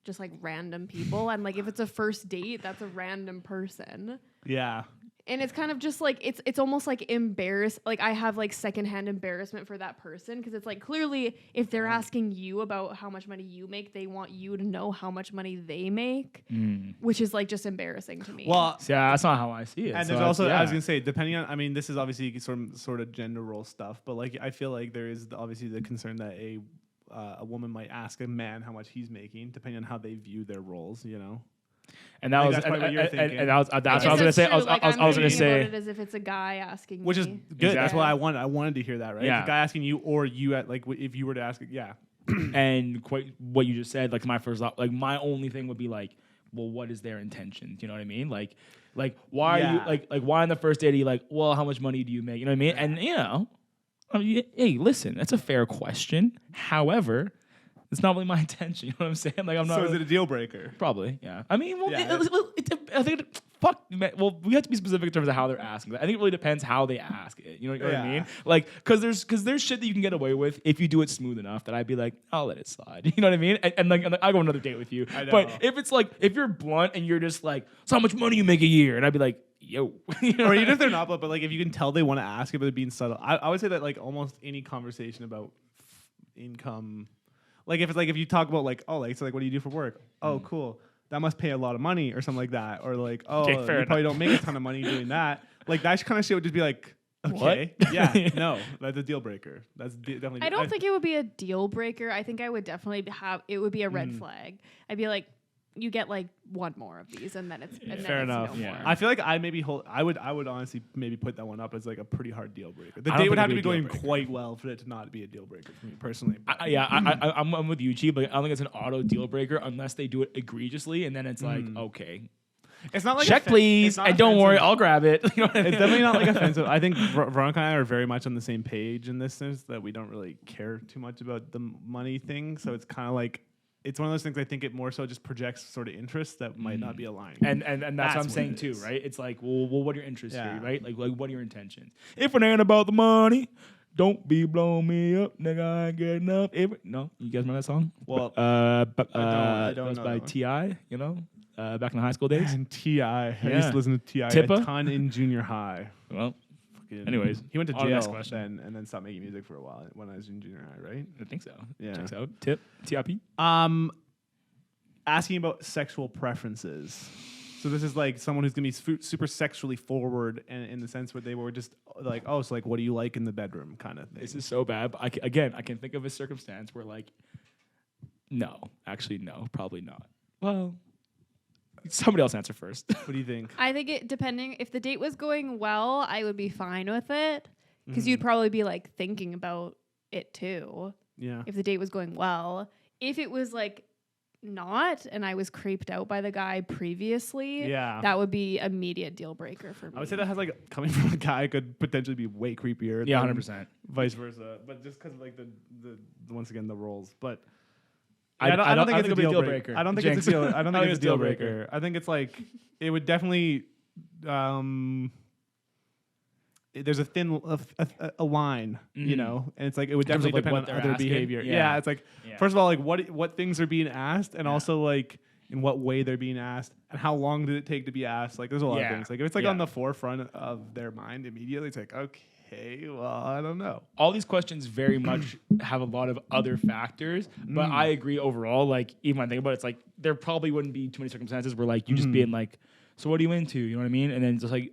just like random people. And like, if it's a first date, that's a random person. Yeah. And it's kind of just like it's almost like like I have like secondhand embarrassment for that person because it's like clearly if they're asking you about how much money you make, they want you to know how much money they make, which is like just embarrassing to me. Well, Yeah, that's not how I see it. and So there's also, yeah. I was gonna say, depending on, I mean, this is obviously sort of gender role stuff, but like I feel like there is obviously the concern that a woman might ask a man how much he's making, depending on how they view their roles, you know. And that I was think that's probably what you're thinking. and that's what I was guess gonna that's say. true. I was Like, gonna I'm thinking say. about it as if it's a guy asking Which is me. good. That's Exactly. what I wanted to hear that, right? Yeah. The guy asking you, or you at like if you were to ask, yeah. And quite what you just said, like my first thought, like my only thing would be like, well, what is their intention? You know what I mean? Like why are you Yeah. like why on the first date are you like, well, how much money do you make? You know what I mean? And I mean, hey, listen, that's a fair question. However, it's not really my intention. You know what I'm saying? Like I'm not. So is it a deal breaker? Probably, yeah. I mean, well, Yeah. I think fuck. Man, well, we have to be specific in terms of how they're asking. I think it really depends how they ask it. You know what I Yeah. mean? Like, because there's shit that you can get away with if you do it smooth enough that I'd be like, I'll let it slide. You know what I mean? And like I'll go on another date with you. I know. But if it's like if you're blunt and you're just like, so how much money you make a year, and I'd be like, yo. Or even if they're not, but like if you can tell they want to ask it, but they're being subtle. I would say that like almost any conversation about income, like if you talk about like, oh, like so like what do you do for work? Oh, cool. That must pay a lot of money or something like that. Or like, oh, Okay, you fair probably enough. don't make a ton of money doing that. Like that kind of shit would just be like, okay, yeah, no, that's a deal breaker. That's definitely. I don't think it would be a deal breaker. I think I would definitely it would be a red flag. I'd be like, you get like one more of these, and then it's Fair enough. No more. I feel like I would honestly maybe put that one up as like a pretty hard deal breaker. The I don't date think would have to it'd be be a going deal breaker. quite well for it to not be a deal breaker for me personally. I'm with you, Chi, but I don't think it's an auto deal breaker unless they do it egregiously, and then it's like, okay, It's not like check please, and don't worry, I'll grab it. You know what I It's mean? definitely not like offensive. I think Veronica and I are very much on the same page in this sense that we don't really care too much about the money thing. So it's kind of like it's one of those things. I think it more so just projects sort of interests that might not be aligned. And that's what I'm saying it too, is. right? It's like, well, what are your interests Yeah. here, right? Like what are your intentions? If it ain't about the money, don't be blowing me up, nigga. I ain't get enough. No, you guys remember that song? Well, I don't that was know by that one. T.I., you know, back in the high school days. And T.I. I Yeah. used to listen to T.I. Tippa? a ton in junior high. Well, Fucking- anyways, he went to on to the next jail question. and then stopped making music for a while when I was in junior high, right? I think so. Yeah. Checks out. T.I.P. Asking about sexual preferences. So this is like someone who's gonna be super sexually forward, and in the sense where they were just like, oh, so like, what do you like in the bedroom, kind of thing. This is so bad. But I can think of a circumstance where like, no, actually, no, probably not. Well, somebody else answer first. What do you think? I think depending if the date was going well, I would be fine with it because Mm-hmm. you'd probably be like thinking about it too. Yeah. If the date was going well, if it was like not, and I was creeped out by the guy previously, Yeah. that would be immediate deal breaker for me. I would say that has like coming from a guy could potentially be way creepier. Yeah, than 100%. Vice versa, but just because of like the once again the roles, but. I Yeah, don't think think it's it'll be a deal breaker. I don't think Jinx. it's a deal. I don't I think think it's a deal breaker. I think it's like it would definitely. There's a thin a line, you know, and it's like it would In terms of, definitely like, depend what on they're other asking? behavior. Yeah. Yeah, it's like Yeah. first of all, like what things are being asked, and also like in what way they're being asked, and how long did it take to be asked. Like there's a lot of Yeah. things. Like if it's like Yeah. on the forefront of their mind immediately, it's like okay, well I don't know. All these questions very much have a lot of other factors, but I agree overall. Like even when I think about it, it's like there probably wouldn't be too many circumstances where like you just being like, so what are you into? You know what I mean? And then just like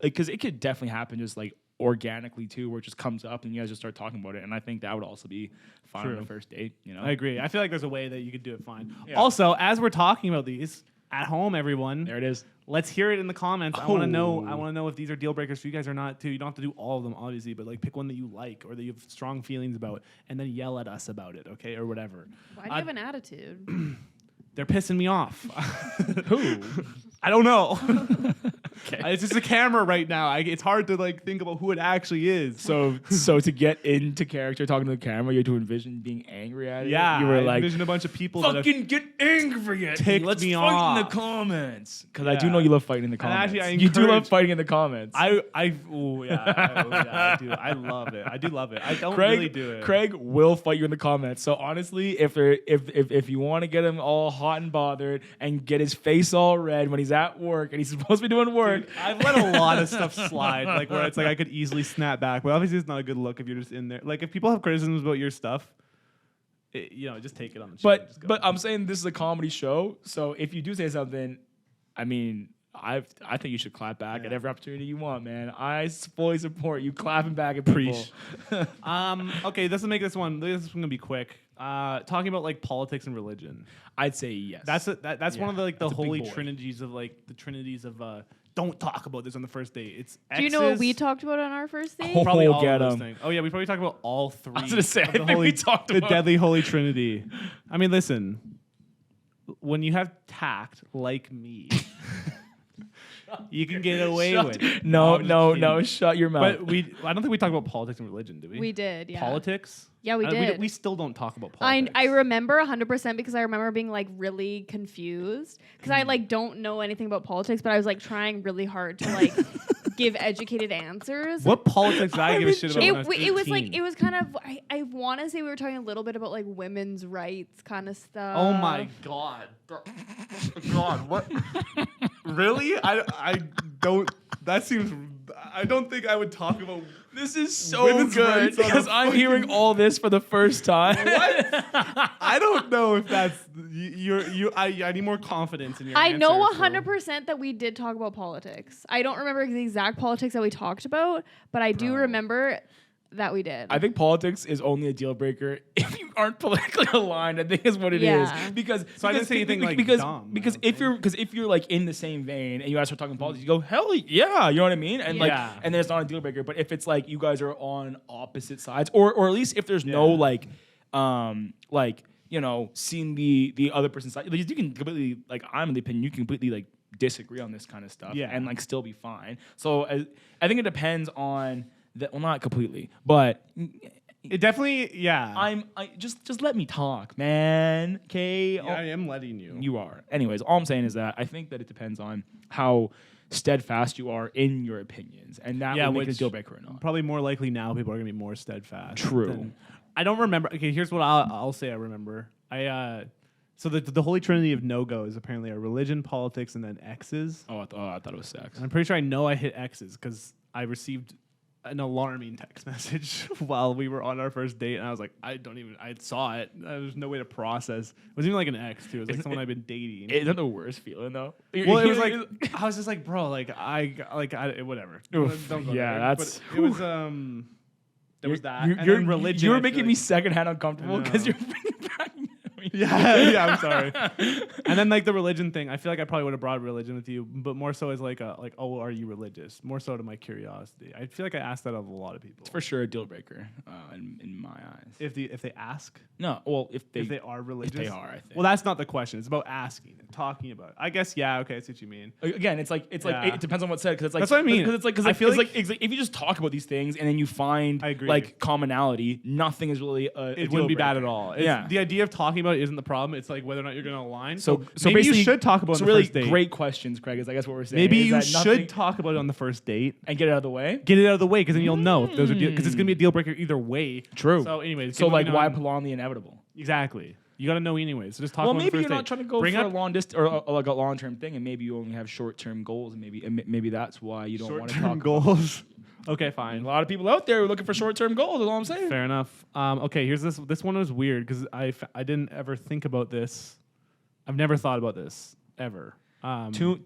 because it could definitely happen just like organically too, where it just comes up and you guys just start talking about it. And I think that would also be fine on True. the first date. You know, I agree. I feel like there's a way that you could do it fine. Yeah. Also, as we're talking about these at home, everyone, there it is. let's hear it in the comments. I want to know. I Oh. want to know if these are deal breakers for you guys or not too. You don't have to do all of them, obviously, but like pick one that you like or that you have strong feelings about, and then yell at us about it, okay, or whatever. Why do you have an attitude? They're pissing me off. Who? I don't know. Okay. It's just a camera right now. It's hard to like think about who it actually is. So to get into character, talking to the camera, you had to envision being angry at it. yeah, you were I like, envision a bunch of people that have, fucking get angry at me. ticked Let's me fight in off. the comments. Because I do Yeah. know you love fighting in the And comments. actually, I you do love encourage- fighting in the comments. I do. I love it. I do love it. I don't Craig, really do it. Craig will fight you in the comments. So honestly, if you want to get him all hot and bothered and get his face all red when he's at work and he's supposed to be doing work, I've let a lot of stuff slide, like where it's like I could easily snap back, but obviously it's not a good look if you're just in there. Like if people have criticisms about your stuff, just take it on the chin. Just go. but I'm saying this is a comedy show. So if you do say something, I mean, I think you should clap back at every opportunity you want, man. I fully support you clapping back at people. Preach. Okay, let's make this one. This is gonna be quick. Talking about like politics and religion. I'd say yes. That's one of the like the that's a big holy boy. trinities of like the trinities of don't talk about this on the first date. It's Do you know what exes, we talked about on our first date? Oh, Probably all get of those 'em. things. Oh yeah, we probably talked about all three. I was gonna say, of I the think holy, we talked the about deadly holy trinity. I mean, listen, when you have tact like me, you can get away with it. No, I'm just no, kidding. no. Shut your mouth. But I don't think we talked about politics and religion, did we? We did, yeah. Politics? Yeah, we did. We still don't talk about I politics. remember 100% because I remember being like really confused because I like don't know anything about politics, but I was like trying really hard to like give educated answers. What politics did I give a shit about when I was It was like 18? it was kind of I want to say we were talking a little bit about like women's rights kind of stuff. Oh my god. God, what? Really? I don't. That seems. I don't think I would talk about. This is so Women's good rights on a because I'm hearing all this for the first time. What? I don't know if that's I need more confidence in your. I answer, know so- 100% that we did talk about politics. I don't remember the exact politics that we talked about, but I do remember that we did. I think politics is only a deal breaker if you aren't politically aligned. I think is what it is. Yeah. Because So I didn't say anything like because dumb, because I if don't you're like in the same vein and you guys start talking politics, you go hell yeah, you know what I mean? And Yeah. and then it's not a deal breaker. But if it's like you guys are on opposite sides, or at least if there's no like seeing the other person's side, like, you can completely I'm in the opinion you can completely disagree on this kind of stuff and still be fine. So I think it depends on. Well, not completely, but It definitely, yeah. Just let me talk, man. Okay, I am letting you. you are. Anyways, all I'm saying is that I think that it depends on how steadfast you are in your opinions, and that will make it a deal breaker or not. Probably more likely now, people are gonna be more steadfast. True. I don't remember. Okay, here's what I'll say. I remember. So the holy trinity of no-go is apparently a religion, politics, and then X's. I thought it was sex. I'm pretty sure I know I hit X's because I received an alarming text message while we were on our first date, and I was like, I saw it. There's no way to process. It wasn't even like an ex too. It was like someone I've been dating. Isn't that the worst feeling though? Well, it was like I was just like, bro, whatever. Oof, Don't go yeah, there. that's- But it was there was that. And You're then religion. You're I feel making like- me secondhand uncomfortable I because know. you're bringing back memories. Yeah, I'm sorry. And then the religion thing, I feel like I probably would have brought religion with you, but more so as oh, are you religious? More so to my curiosity. I feel like I asked that of a lot of people. It's for sure a deal breaker in my eyes. If they ask, No, well, if they are religious, they are, I think. Well, that's not the question. It's about asking and talking about it. I guess okay, I see what you mean. Again, it's like Yeah. it depends on what's said because it's like That's what I mean. Because I feel it's like- it's like if you just talk about these things and then you find I agree. commonality, nothing is really a It deal wouldn't be bad breaker. at all. It's, Yeah. The idea of talking about it isn't the problem. It's like whether or not you're going to align. So maybe basically you should talk about it so on the really first date. great questions, Craig. Is I guess what we're saying. Maybe is you that should nothing- talk about it on the first date. and get it out of the way. Get it out of the way because then you'll know if those are because it's going to be a deal breaker either way. True. So anyways, So moving why on. prolong the inevitable? Exactly. You got to know anyways. So just talk Well, about maybe the you're first not date. trying to go Bring for a up long distance or like a long term thing, and maybe you only have short term goals, and maybe that's why you don't want to talk. short-term goals. Okay, A fine. lot of people out there are looking for short term goals. Is all I'm saying. Fair enough. Okay, here's this. This one was weird because I didn't ever think about this. I've never thought about this ever.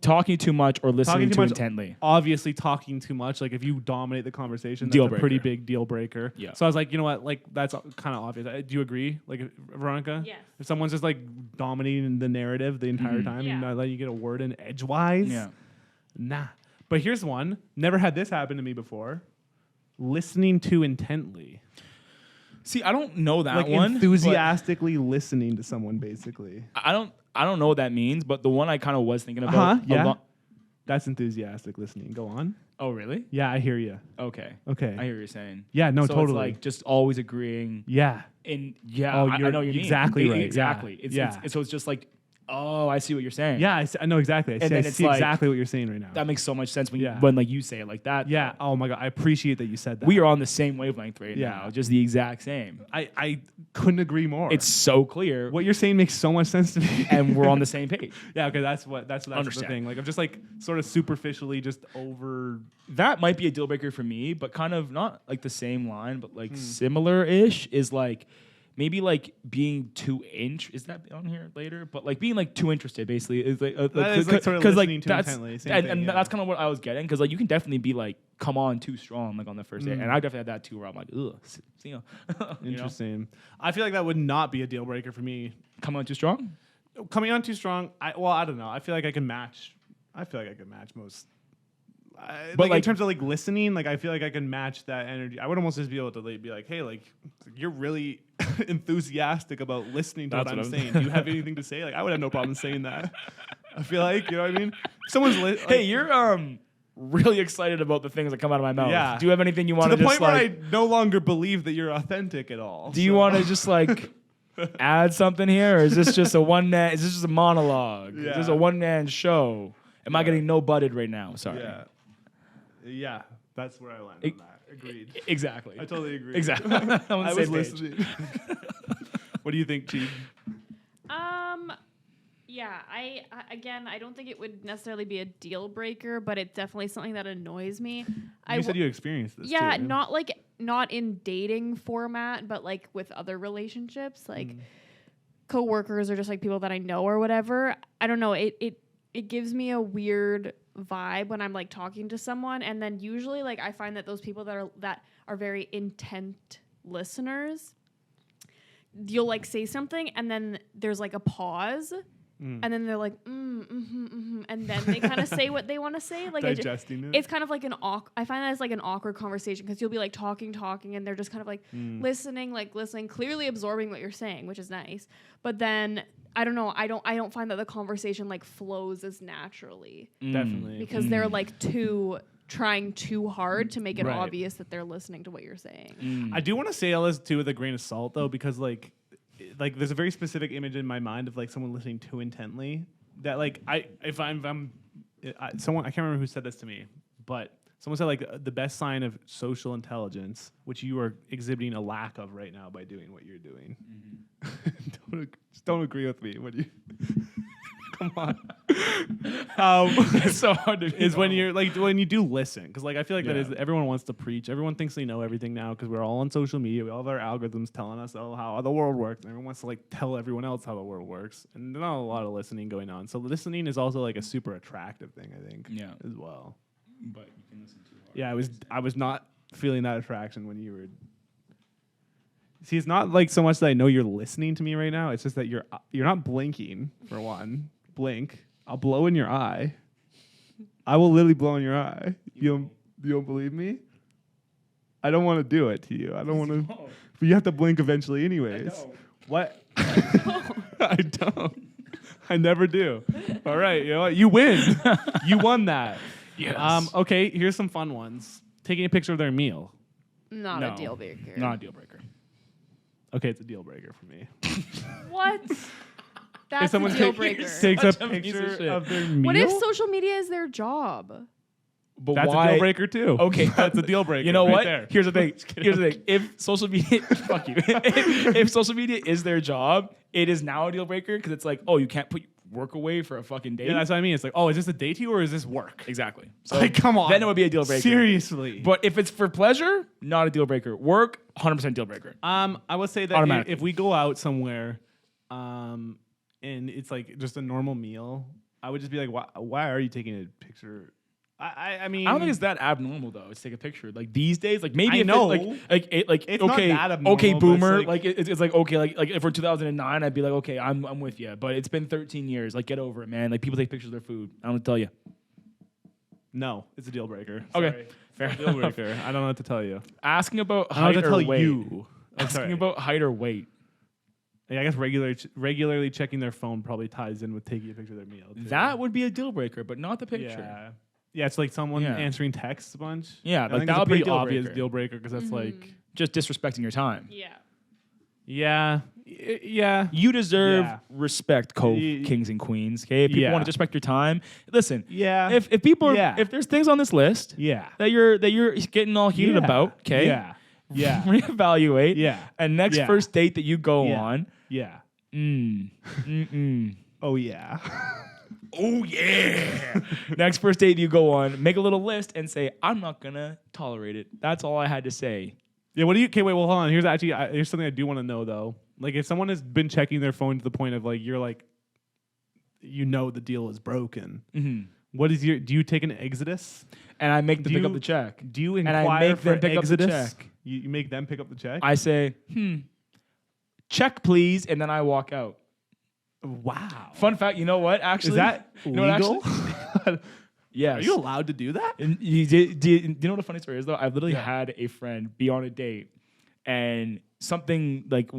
Talking too much or listening Talking too too much- intently. Obviously, talking too much. Like if you dominate the conversation, that's Deal a pretty breaker. big deal breaker. Yeah. So I was like, you know what? Like that's kind of obvious. Do you agree? Like Veronica? Yes. If someone's just like dominating the narrative the entire time Yeah. and not letting you get a word in edgewise, Yeah. nah. But here's one. Never had this happen to me before. Listening too intently. See, I don't know that Like one. but enthusiastically listening to someone, basically. I don't know what that means, but the one I kind of was thinking about. Yeah. That's enthusiastic listening. Go on. Oh, really? Yeah, I hear you. Okay. Okay. I hear what you're saying. Yeah, no, so totally. It's like just always agreeing. Yeah. And yeah, Oh, I you're know what you mean. exactly right. Exactly. Yeah. So it's just like, oh, I see what you're saying. Yeah, I know exactly. I And then it's see like- exactly what you're saying right now. That makes so much sense when Yeah. when like you say it like that. Yeah. Oh my god, I appreciate that you said that. We are on the same wavelength right Yeah. now, just the exact same. I couldn't agree more. It's so clear, what you're saying makes so much sense to me. and we're on the same page. yeah. Okay. That's the Understand. thing. Like I'm just like sort of superficially just over. That might be a deal breaker for me, but kind of not like the same line, but Hmm. like similar-ish is like maybe like being too is that on here later? But like being like too interested basically is like That is, like, sort of listening too intently, same and, thing, and yeah. that's kind of what I was getting because like you can definitely be like come on too strong like on the first date, and I definitely had that too where I'm like ugh, you know, you know? Interesting. I feel like that would not be a deal breaker for me. Come on too strong. Coming on too strong. I don't know. I feel like I can match. I feel like I can match most. But like in like- terms of like listening, like I feel like I can match that energy. I would almost just be able to like, be like, hey, like you're really enthusiastic about listening to That's what I'm what I'm saying. Do you have anything to say? Like I would have no problem saying that. I feel like you know what I mean. If someone's Hey, you're really excited about the things that come out of my mouth. Yeah. Do you have anything you to want the to point just where like? I no longer believe that you're authentic at all. Do you want to just like add something here, or is this just a one man? Is this just a monologue? Is this Yeah. a one man show? Am I getting no butted right now? Sorry. Yeah. Yeah. That's where I land on that. Agreed. Exactly. I totally agree. Exactly. I'm on the I was same page. listening. What do you think, Chief? Yeah, Yeah, I don't think it would necessarily be a deal breaker, but it's definitely something that annoys me. You said you experienced this Yeah, too. not in dating format, but like with other relationships, like coworkers or just like people that I know or whatever. I don't know. It gives me a weird vibe when I'm like talking to someone, and then usually like I find that those people that are very intent listeners, you'll like say something and then there's like a pause. And then they're like, and then they kind of say what they want to say. Like Digesting it. It's kind of like I find that it's like an awkward conversation because you'll be like talking, and they're just kind of like listening, clearly absorbing what you're saying, which is nice. But then I don't know, I don't find that the conversation like flows as naturally. Definitely. Because they're like trying too hard to make it obvious that they're listening to what you're saying. I do want to say all this too with a grain of salt though, because like there's a very specific image in my mind of like someone listening too intently that like someone, I can't remember who said this to me, but someone said like the best sign of social intelligence, which you are exhibiting a lack of right now by doing what you're doing. Don't agree with me when you come on. It's so hard to is when you're like when you do listen, because like I feel like that is everyone wants to preach. Everyone thinks they know everything now because we're all on social media. We all have our algorithms telling us how the world works, and everyone wants to like tell everyone else how the world works. And there's not a lot of listening going on. So listening is also like a super attractive thing, I think. Yeah. As well. But you can listen too hard. Yeah, I was not feeling that attraction when you were. See, it's not like so much that I know you're listening to me right now. It's just that you're not blinking for one. Blink. I'll blow in your eye. I will literally blow in your eye. You don't believe me? I don't want to do it to you. I don't want to. But you have to blink eventually, anyways. What? I don't. I never do. All right, you know what? You win. You won that. Yes. Okay, here's some fun ones. Taking a picture of their meal. Not No. a deal breaker. Not a deal breaker. Okay, it's a deal breaker for me. What? That's If someone a deal takes breaker. a Such a piece of picture shit. of their meal, What if social media is their job? But that's why? a deal breaker too. Okay, that's a deal breaker. You know right what? There. Here's the thing. Here's the thing. If social media, fuck you. If social media is their job, it is now a deal breaker because it's like, oh, you can't put work away for a fucking date. Yeah, that's what I mean. It's like, oh, is this a date to you or is this work? Exactly. So Like, come on. Then it would be a deal breaker. Seriously. But if it's for pleasure, not a deal breaker. Work, 100% deal breaker. I would say that Automatically. if we go out somewhere, and it's like just a normal meal, I would just be like, why are you taking a picture? I mean, I don't think it's that abnormal though. To take a picture like these days. Like maybe I if know. It's not okay, that abnormal, okay, but it's boomer. like- It's like okay, like if we're 2009, I'd be like, okay, I'm with you. But it's been 13 years. Like get over it, man. Like people take pictures of their food. I don't know what to tell you. no, it's a deal breaker. Okay, Sorry. fair It's a deal enough. breaker. I don't know what to tell you. Asking about I don't know height what to or tell weight. you. I'm Asking sorry. about height or weight. Yeah, I guess regularly checking their phone probably ties in with taking a picture of their meal. Too. That would be a deal breaker, but not the picture. Yeah. Yeah, it's like someone Yeah. answering texts a bunch. Yeah, I like think that it's a would be a pretty deal obvious breaker. deal breaker because that's like, Just disrespecting your time. Yeah. yeah. You deserve Yeah. respect, Y- kings and queens. Okay, if people Yeah. want to respect your time, listen. Yeah. If people are, Yeah. if there's things on this list Yeah. that you're getting all heated Yeah. about, okay, Yeah. Yeah. reevaluate. Yeah. And next Yeah. first date that you go Yeah. on, Yeah. mm-mm. Oh yeah. Oh yeah. Next first date you go on, make a little list and say, I'm not gonna tolerate it. That's all I had to say. Yeah. What do you? Okay. Wait. Well, hold on. Here's something I do want to know though. Like, if someone has been checking their phone to the point of like you're like, you know, the deal is broken. What is your? Do you take an exodus? And I make them Do pick up you- the check. Do you I inquire make for them pick up the exodus? check. You make them pick up the check. I say, check please, and then I walk out. Wow. Fun fact, you know what? Actually, Is that you know what, legal? actually? Yes. Are you allowed to do that? And do you know what the funny story is though? I've literally Yeah. had a friend be on a date, and something like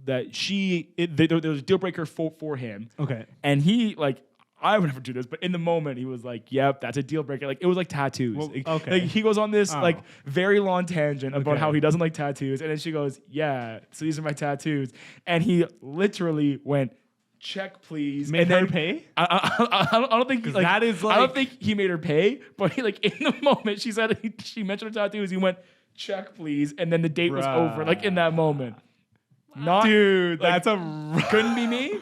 that there was a deal breaker for him, Okay. and he like. I would never do this, but in the moment he was like, "Yep, that's a deal breaker." Like it was like tattoos. Well, Like, okay. like he goes on this Oh. like very long tangent about Okay. how he doesn't like tattoos, and then she goes, "Yeah, so these are my tattoos," and he literally went, "Check, please." Made and her then pay? I don't think 'Cause like, that is I don't like- think he made her pay, but he, like in the moment she said she mentioned her tattoos. He went, "Check, please," and then the date was over. Like in that moment. Not Dude, like, that's a couldn't be me.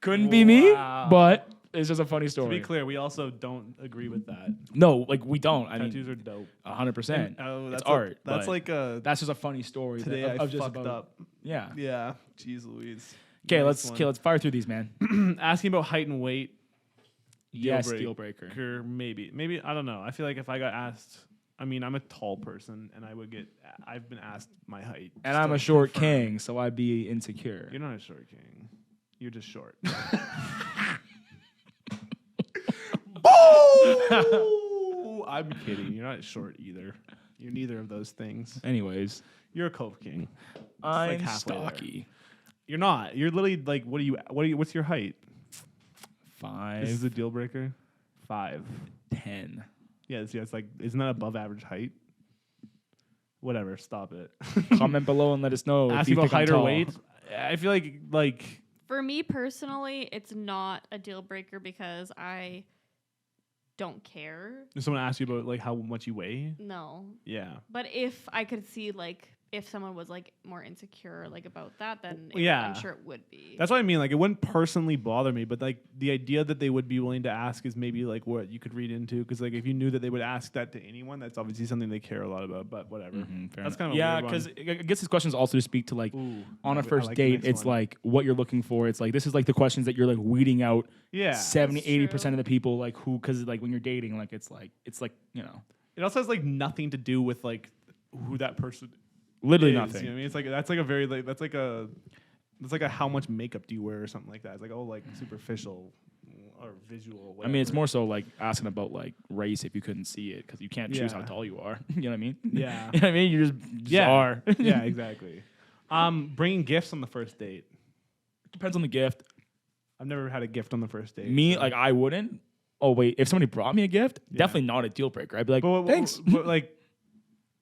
Couldn't be me, Wow. but it's just a funny To story. be clear, we also don't agree with that. No, like we don't. I mean, Tattoos are dope. 100%. Oh, It's art. That's but like a. that's just a funny story. Today of I just fucked up. Yeah. Yeah. Jeez Louise. Okay, Nice let's fire through these, man. Asking about height and weight. Yes, deal breaker. Maybe I don't know. I feel like if I got asked, I mean, I'm a tall person, and I've been asked my height, And just I'm to a short confirm. king, so I'd be insecure. You're not a short king. You're just short. Boo! I'm kidding. You're not short either. You're neither of those things. Anyways, You're a cove king. I'm halfway there. stocky. You're not. You're literally like, what's your height? 5, This is a deal breaker. 5. 10. Yeah, it's like, isn't that above average height? Whatever, stop it. Comment below and let us know if Asking you about think I'm height or tall. weight. I feel like For me personally, it's not a deal breaker because I don't care. if someone asks you about like how much you weigh. No. Yeah. But if I could see like if someone was like more insecure like about that, then Yeah. I'm sure it would be. That's what I mean. Like, it wouldn't personally bother me, but like the idea that they would be willing to ask is maybe like what you could read into. Because like if you knew that they would ask that to anyone, that's obviously something they care a lot about. But whatever. That's kind of yeah, because because I guess these questions also to speak to like on a I first like the date. next It's one. like what you're looking for. It's like this is like the questions that you're like weeding out yeah. 70, That's 80% true. of the people like who because like when you're dating like it's like you know It also has like nothing to do with like who that person literally is, nothing. You know what I mean? It's like that's like a very like that's like a how much makeup do you wear or something like that. It's like like superficial or visual. I mean, it's whatever. more so like asking about like race if you couldn't see it because you can't choose how Yeah. tall you are. You know what I mean? Yeah. You know what I mean? You just are. Yeah, exactly. Bringing gifts on the first date. Depends on the gift. I've never had a gift on the first date. Me, so. like I wouldn't. Oh wait, if somebody brought me a gift, definitely not a deal breaker. I'd be like, thanks. But like,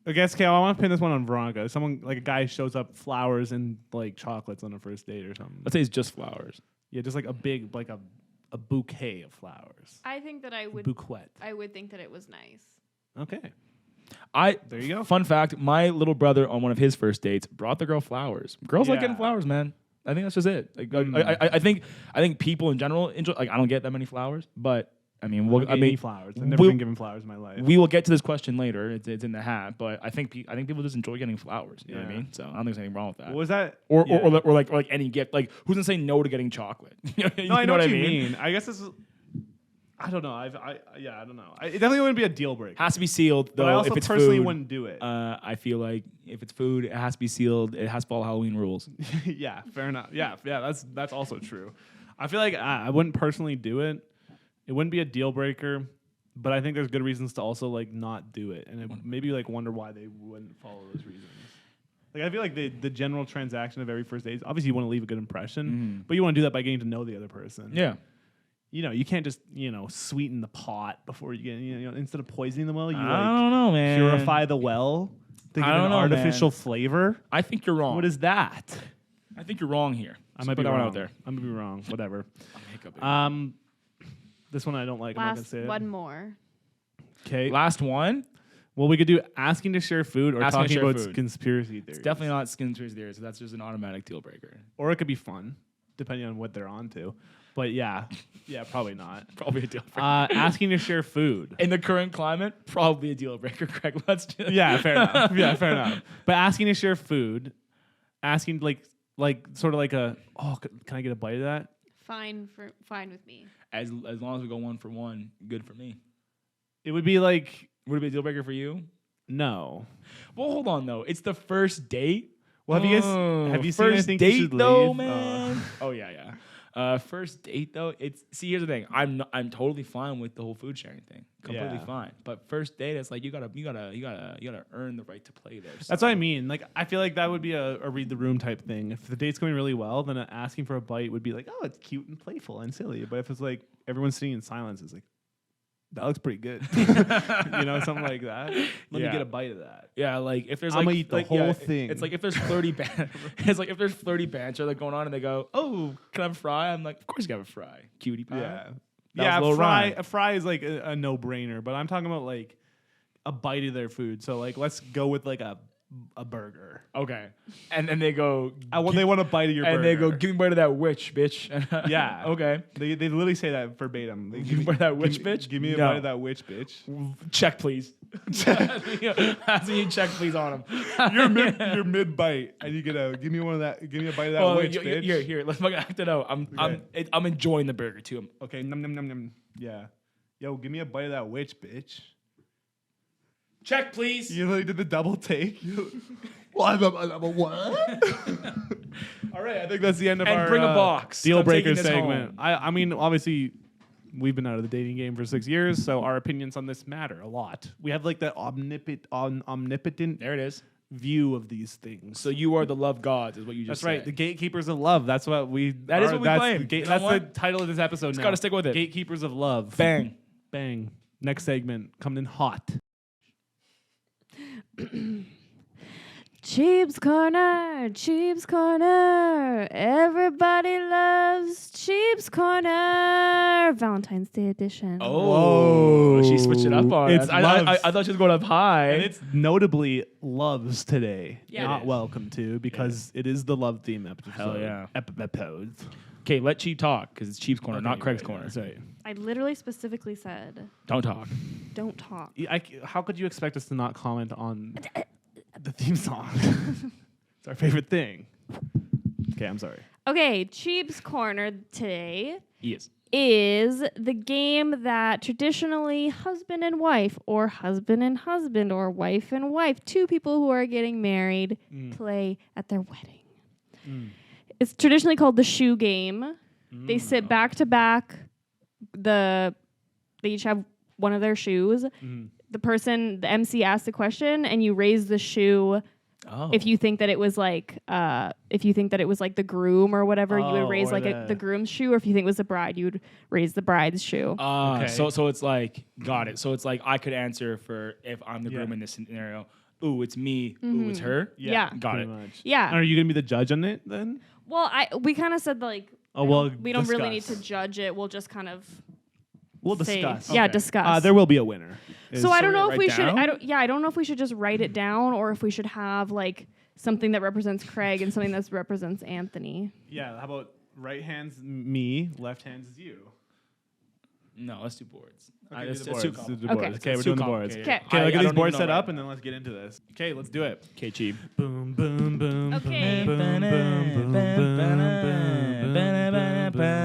I guess, okay, I want to pin this one on Veronica. Someone, like a guy shows up flowers and like chocolates on a first date or something. Let's say it's just flowers. Yeah, just like a big, like a bouquet of flowers. I think that I would Bouquet. I would think that it was nice. Okay. There you go. Fun fact: my little brother on one of his first dates brought the girl flowers. Girls like Yeah. getting flowers, man. I think that's just it. Like, I think people in general enjoy. Like, I don't get that many flowers, but I mean, Flowers. I've never been given flowers in my life. we will get to this question later. It's in the hat, but I think people just enjoy getting flowers. You know what I Yeah. mean? So I don't think there's anything wrong with that. What was that? Or, Yeah. or like any gift. Like, who's gonna say no to getting chocolate? You No, I know what I you mean. I guess this is. I don't know. I don't know. It definitely wouldn't be a deal breaker. Has to be sealed though. But I also if it's personally food, wouldn't do it. I feel like if it's food, it has to be sealed. It has to follow Halloween rules. Yeah, fair enough. Yeah, that's also true. I feel like I wouldn't personally do it. It wouldn't be a deal breaker, but I think there's good reasons to also like not do it, and maybe like wonder why they wouldn't follow those reasons. Like I feel like the general transaction of every first date is obviously you want to leave a good impression, but you want to do that by getting to know the other person. Yeah. You know, you can't just sweeten the pot before you get instead of poisoning the well, you I like don't know, man. purify the well to give I it don't an know, artificial man. flavor. I think you're wrong. What is that? I think you're wrong here. I might put be that wrong. one out there. I might be wrong. Whatever. Hiccup. This one I don't like. I'm not gonna Last say it. one more. Okay. Last one. Well, we could do asking to share food or Asking to talking share about food. conspiracy theories. It's definitely not skin conspiracy theory, so that's just an automatic deal breaker. Or it could be fun, depending on what they're onto. But yeah, probably not. Probably a deal breaker. Asking to share food. In the current climate, probably a deal breaker, Craig. Let's do Yeah, fair enough. Yeah, fair enough. But asking to share food, asking like sort of like can I get a bite of that? Fine with me. As long as we go 1 for 1, good for me. It would be like Would it be a deal breaker for you? no. Well, hold on though. It's the first date. Well, have you seen first anything you date should though, leave? man? Oh yeah. First date though, here's the thing. I'm totally fine with the whole food sharing thing. Completely Yeah. fine. But first date, it's like you gotta earn the right to play there. That's what I mean. Like, I feel like that would be a read the room type thing. If the date's going really well, then asking for a bite would be like, oh, it's cute and playful and silly. But if it's like everyone's sitting in silence, it's like, that looks pretty good. Something like that. Let me get a bite of that. Yeah, like if there's I'ma like eat the like, whole yeah, thing. It's like if there's flirty it's like if there's flirty banter like going on and they go, "Oh, can I have a fry?" I'm like, "Of course you can have a fry, cutie pie." Yeah. That was a little rhyme. A fry is like a no brainer, but I'm talking about like a bite of their food. So like let's go with like a a burger. Okay. And then they go. They want a bite of your burger. And they go, give me a bite of that witch, bitch. Yeah. Okay. They literally say that verbatim. They Give me a bite of that witch, bitch? Give me a No. bite of that witch, bitch. Check, please. That's when you check, please, on him. You're mid bite, and you get a give me a bite of that witch, bitch. Here, let's fucking act it out. I'm enjoying the burger too. Okay, num num num num. Yeah. Yo, give me a bite of that witch, bitch. Check, please. You literally did the double take. What? All right, I think that's the end of And our bring a box. deal I'm breaker taking this segment. home. I mean, obviously, we've been out of the dating game for 6 years, so our opinions on this matter a lot. We have like that omnipotent There it is. view of these things. So you are the love gods, is what you just That's right. said. The gatekeepers of love. That's what we. That is what we claim. You know That's the what? title of this episode. Just now. gotta stick with it. Gatekeepers of love. Bang. Bang. Next segment coming in hot. Cheap's Corner, Cheap's Corner. Everybody loves Cheap's Corner. Valentine's Day edition. Oh, she switched it up on It's us. I loves. thought she was going up high. And it's notably loves today. Yeah, it Not is. welcome to because it is the love theme episode. Hell yeah. Episode. Okay, let Cheap talk because it's Cheap's corner, not Okay, Craig's right, corner. That's right. I literally specifically said, Don't talk. don't talk. How could you expect us to not comment on the theme song? It's our favorite thing. Okay, I'm sorry. Okay, Cheap's Corner today Yes. is the game that traditionally husband and wife or husband and husband or wife and wife, two people who are getting married, play at their wedding. It's traditionally called the shoe game. They sit back to back. They each have one of their shoes. The MC asks a question, and you raise the shoe. Oh. If you think that it was like, the groom or whatever, you would raise or like the groom's shoe. Or if you think it was the bride, you would raise the bride's shoe. Okay. So it's like, got it. So it's like I could answer for if I'm the groom in this scenario. Ooh, it's me. Ooh, it's her. Yeah. Got pretty it. much. Yeah. Are you gonna be the judge on it then? Well, we kind of said like, Oh well, we don't really need to discuss. judge it. We'll just kind of We'll say, discuss. yeah, Okay. discuss. There will be a winner. So I don't know if write we should. down? I don't know if we should just write it down or if we should have like something that represents Craig and something that represents Anthony. Yeah. How about right hand's me, left hand's is you. No, let's do boards. Okay, It's do the too boards. complicated. Do the boards. Okay. Okay, we're It's doing too the boards. complicated. Okay. Okay, look at I these don't boards even set know up, right and then let's get into this. Okay, let's do it. Okay, Cheap. Boom, boom, boom. Okay. Boom, boom, boom,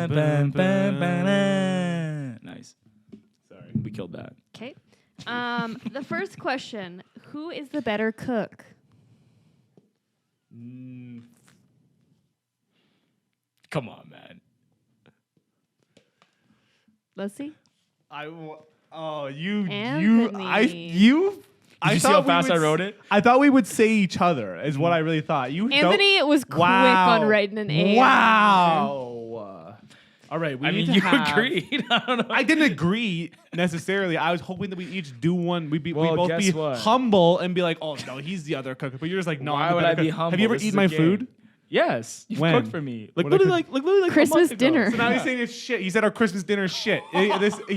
boom, boom, boom. Nice. Sorry. We killed that. Okay. The first question: who is the better cook? Come on, man. Let's see. I see how fast I wrote it? I thought we would say each other is what I really thought. You Anthony was quick on writing an A. Wow. All right, we I need mean, to you have- agreed. I don't know. I didn't agree necessarily. I was hoping that we each do one. We Well, both guess be what? humble and be like, oh no, he's the other cook. But you're just like, no, Why I'm the would better I be cook. humble? Have you ever This is eaten a my game. food? Yes, you've When? cooked for me. Like What I literally, like a Christmas month ago. dinner. So now he's saying it's shit. He said our Christmas dinner is shit. He's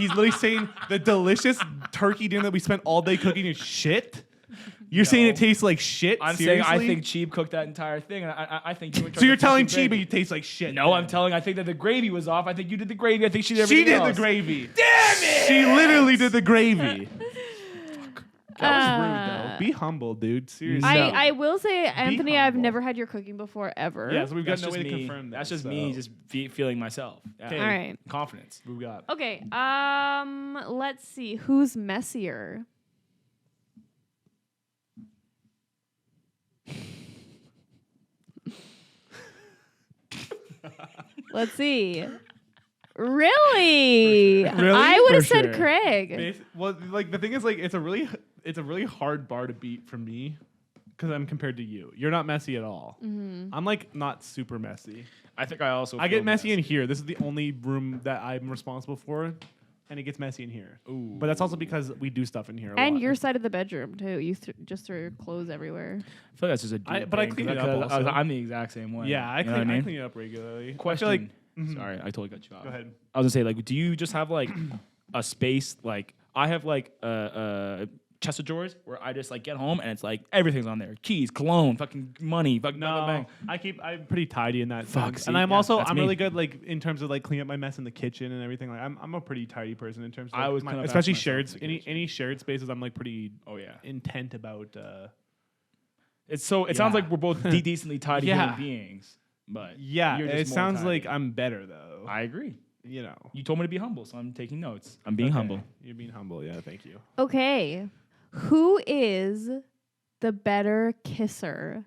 literally saying the delicious turkey dinner that we spent all day cooking is shit. You're saying it tastes like shit? I'm Seriously? saying I think Cheap cooked that entire thing, and I think you. So you're telling Cheap it tastes like shit? No, I'm telling. I think that the gravy was off. I think you did the gravy. I think she did She everything did else. the gravy. Damn it! She literally did the gravy. That was rude, though. Be humble, dude. Seriously. I will say, Anthony, I've humble. never had your cooking before ever. Yeah, so we've got That's no just way to me. confirm that. That's just so. me, just feeling myself. Yeah. Okay. All right. Confidence. What we got? Okay. Let's see. Who's messier? Let's see. Really? Really? I would have For said sure. Craig. Well, like the thing is, like it's a really hard bar to beat for me because I'm compared to you. You're not messy at all. I'm like not super messy. I think I also. I feel get messy in here. This is the only room that I'm responsible for, and it gets messy in here. Ooh. But that's also because we do stuff in here. A And lot. your side of the bedroom too. You just throw your clothes everywhere. I feel like that's just a dude but I thing, clean 'cause it up also. I'm the exact same way. Yeah, I You know clean, what I mean? clean it up regularly. Question. I feel like, Sorry, I totally cut you off. Go ahead. I was gonna say, like, do you just have like a space? Like, I have like chest of drawers where I just like get home and it's like everything's on there. Keys, cologne, fucking money, fucking bang, bang, bang. I'm pretty tidy in that Fuck, sense. see, And I'm yeah, also that's I'm me. really good like in terms of like cleaning up my mess in the kitchen and everything. Like I'm a pretty tidy person in terms of I like, was kind of especially asking myself shared in the kitchen. any shared spaces. I'm like pretty Oh yeah. intent about. It sounds like we're both decently tidy Yeah. human beings. But Yeah, you're just it more sounds tidy. like I'm better though. I agree. You know, You told me to be humble, so I'm taking notes. I'm being Okay. humble. You're being humble. Yeah, thank you. Okay. Who is the better kisser?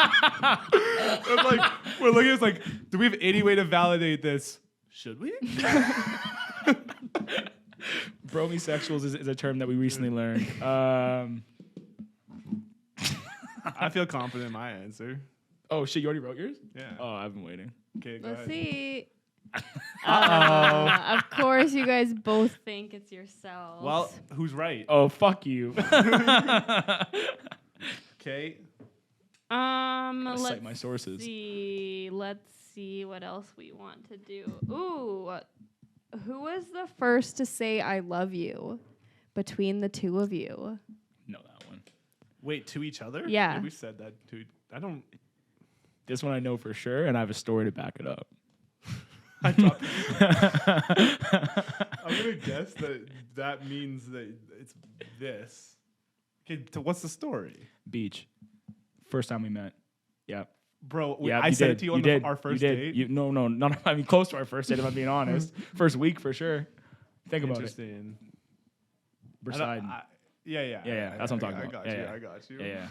It's like we're looking. It's like, do we have any way to validate this? Should we? Bromisexuals is a term that we recently learned. I feel confident in my answer. Oh shit, you already wrote yours? Yeah. Oh, I've been waiting. Okay, go Let's ahead. see. Uh-oh. Of course, you guys both think it's yourselves. Well, who's right? Oh, fuck you. Okay. let's Cite my sources. see. Let's see what else we want to do. Ooh, who was the first to say "I love you" between the two of you? Know that one. Wait, to each other? Yeah. We said that to. I don't. This one I know for sure, and I have a story to back it up. I dropped. I'm gonna guess that means that it's this. Okay, so what's the story, Beach. First time we met. Yeah. bro? Yeah, I you said did. it to you You on did. our first you did. date. No, not. I mean, close to our first date. If I'm being honest, first week for sure. Think about it. Interesting. Beside. Yeah. That's what I'm talking I about. got you. Yeah. I got you. Yeah.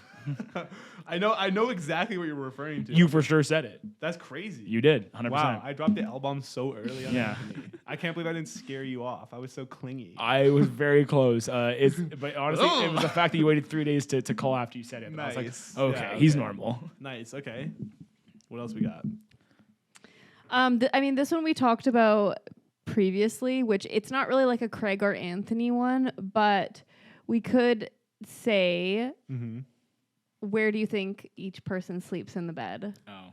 I know exactly what you're referring to. You for sure said it. That's crazy. You did. 100%. Wow, I dropped the L bomb so early on. Yeah. Anthony. I can't believe I didn't scare you off. I was so clingy. I was very close. But honestly, it was the fact that you waited 3 days to call after you said it. But I was Nice. like, okay, Yeah, he's okay. normal. Nice. Okay. What else we got? I mean, this one we talked about previously, which it's not really like a Craig or Anthony one, but we could say, Mm-hmm. where do you think each person sleeps in the bed? Oh.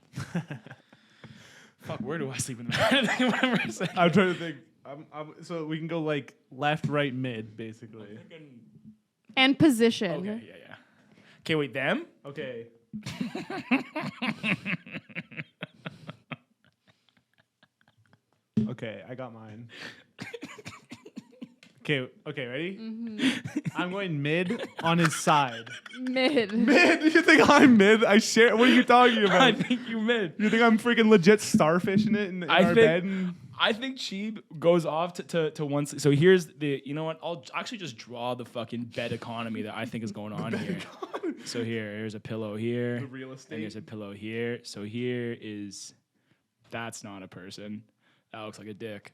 Fuck, where do I sleep in the bed? I'm trying to think. So we can go like left, right, mid, basically. And position. Okay, yeah. Okay, wait, them? Okay. Okay, I got mine. Okay, ready? I'm going mid on his side. Mid. Mid? You think I'm mid? I share. What are you talking about? I think you mid. You think I'm freaking legit starfishing it in our bed? I think Cheeb goes off to one. So here's the. You know what? I'll actually just draw the fucking bed economy that I think is going on here. So here's a pillow here. The real estate. And there's a pillow here. So here is. That's not a person. That looks like a dick.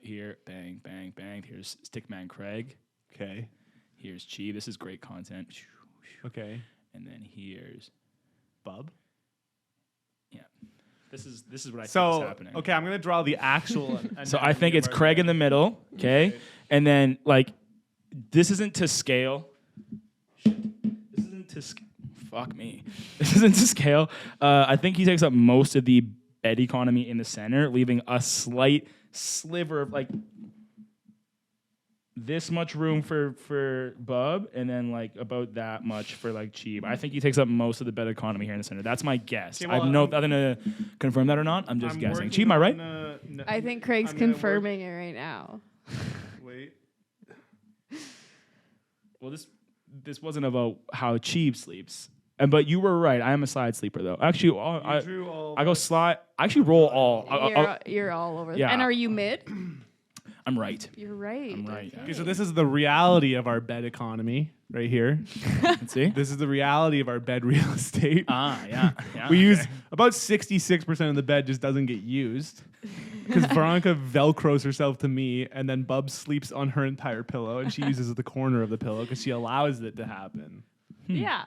Here, bang, bang, bang. Here's Stickman Craig. Okay. Here's Cheeb. This is great content. Okay. And then here's. Bub. Yeah. This is what I think is So happening. okay, I'm gonna draw the actual. So I think it's Craig in the middle, okay? And then like this isn't to scale. This isn't to fuck me. This isn't to scale. I think he takes up most of the bed economy in the center, leaving a slight sliver of like this much room for Bub, and then like about that much for like Cheeb. I think he takes up most of the bed economy here in the center. That's my guess. Okay, I well, have no nothing to confirm that or not. I'm just guessing. Cheeb, am I right? I think Craig's confirming it right now. Wait. Well, this wasn't about how Cheeb sleeps. But you were right. I am a side sleeper though. Actually, I go slide. I actually roll all. You're all over. Yeah. And are you mid? I'm right. You're right. I'm right, yeah. Okay, so this is the reality of our bed economy right here. Let's see. This is the reality of our bed real estate. Yeah. We use about 66% of the bed just doesn't get used because Veronica velcros herself to me, and then Bub sleeps on her entire pillow, and she uses the corner of the pillow because she allows it to happen. Yeah.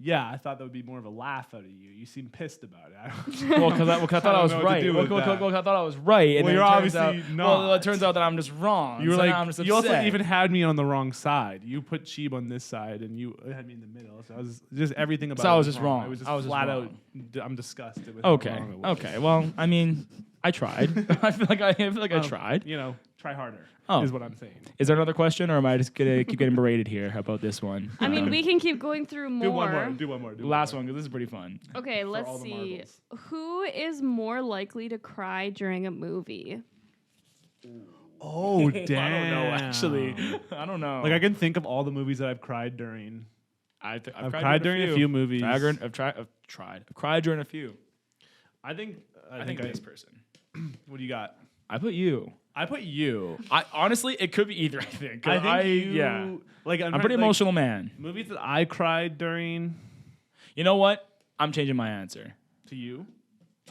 Yeah, I thought that would be more of a laugh out of you. You seem pissed about it. Well, because I thought I was don't know what to right. do Well, with that. I thought I was right. And Well, then you're it turns obviously out, not. Well, it turns out that I'm just wrong. You were so like, now I'm just you also upset. even had me on the wrong side. You put Sheeb on this side, and you had me in the middle. So I was just everything about. So it I was just wrong. wrong. I was just I was just flat wrong. out. I'm disgusted with. How Okay. wrong it was. Okay. Well, I mean, I tried. I feel like I tried. You know, try harder. Oh. Is what I'm saying. Is there another question, or am I just gonna keep getting berated here? How about this one? I mean, we can keep going through more. Do one more. Do one more. Last one, because this is pretty fun. Okay, all let's the see. marbles. Who is more likely to cry during a movie? Oh damn! I don't know. Actually, I don't know. Like I can think of all the movies that I've cried during. I've cried during a few movies. I've cried during a few. I think. I think this person. What do you got? I put you. I put you. I honestly, it could be either. I think. I think you. Yeah. Like I'm a pretty emotional man. Movies that I cried during. You know what? I'm changing my answer. To you,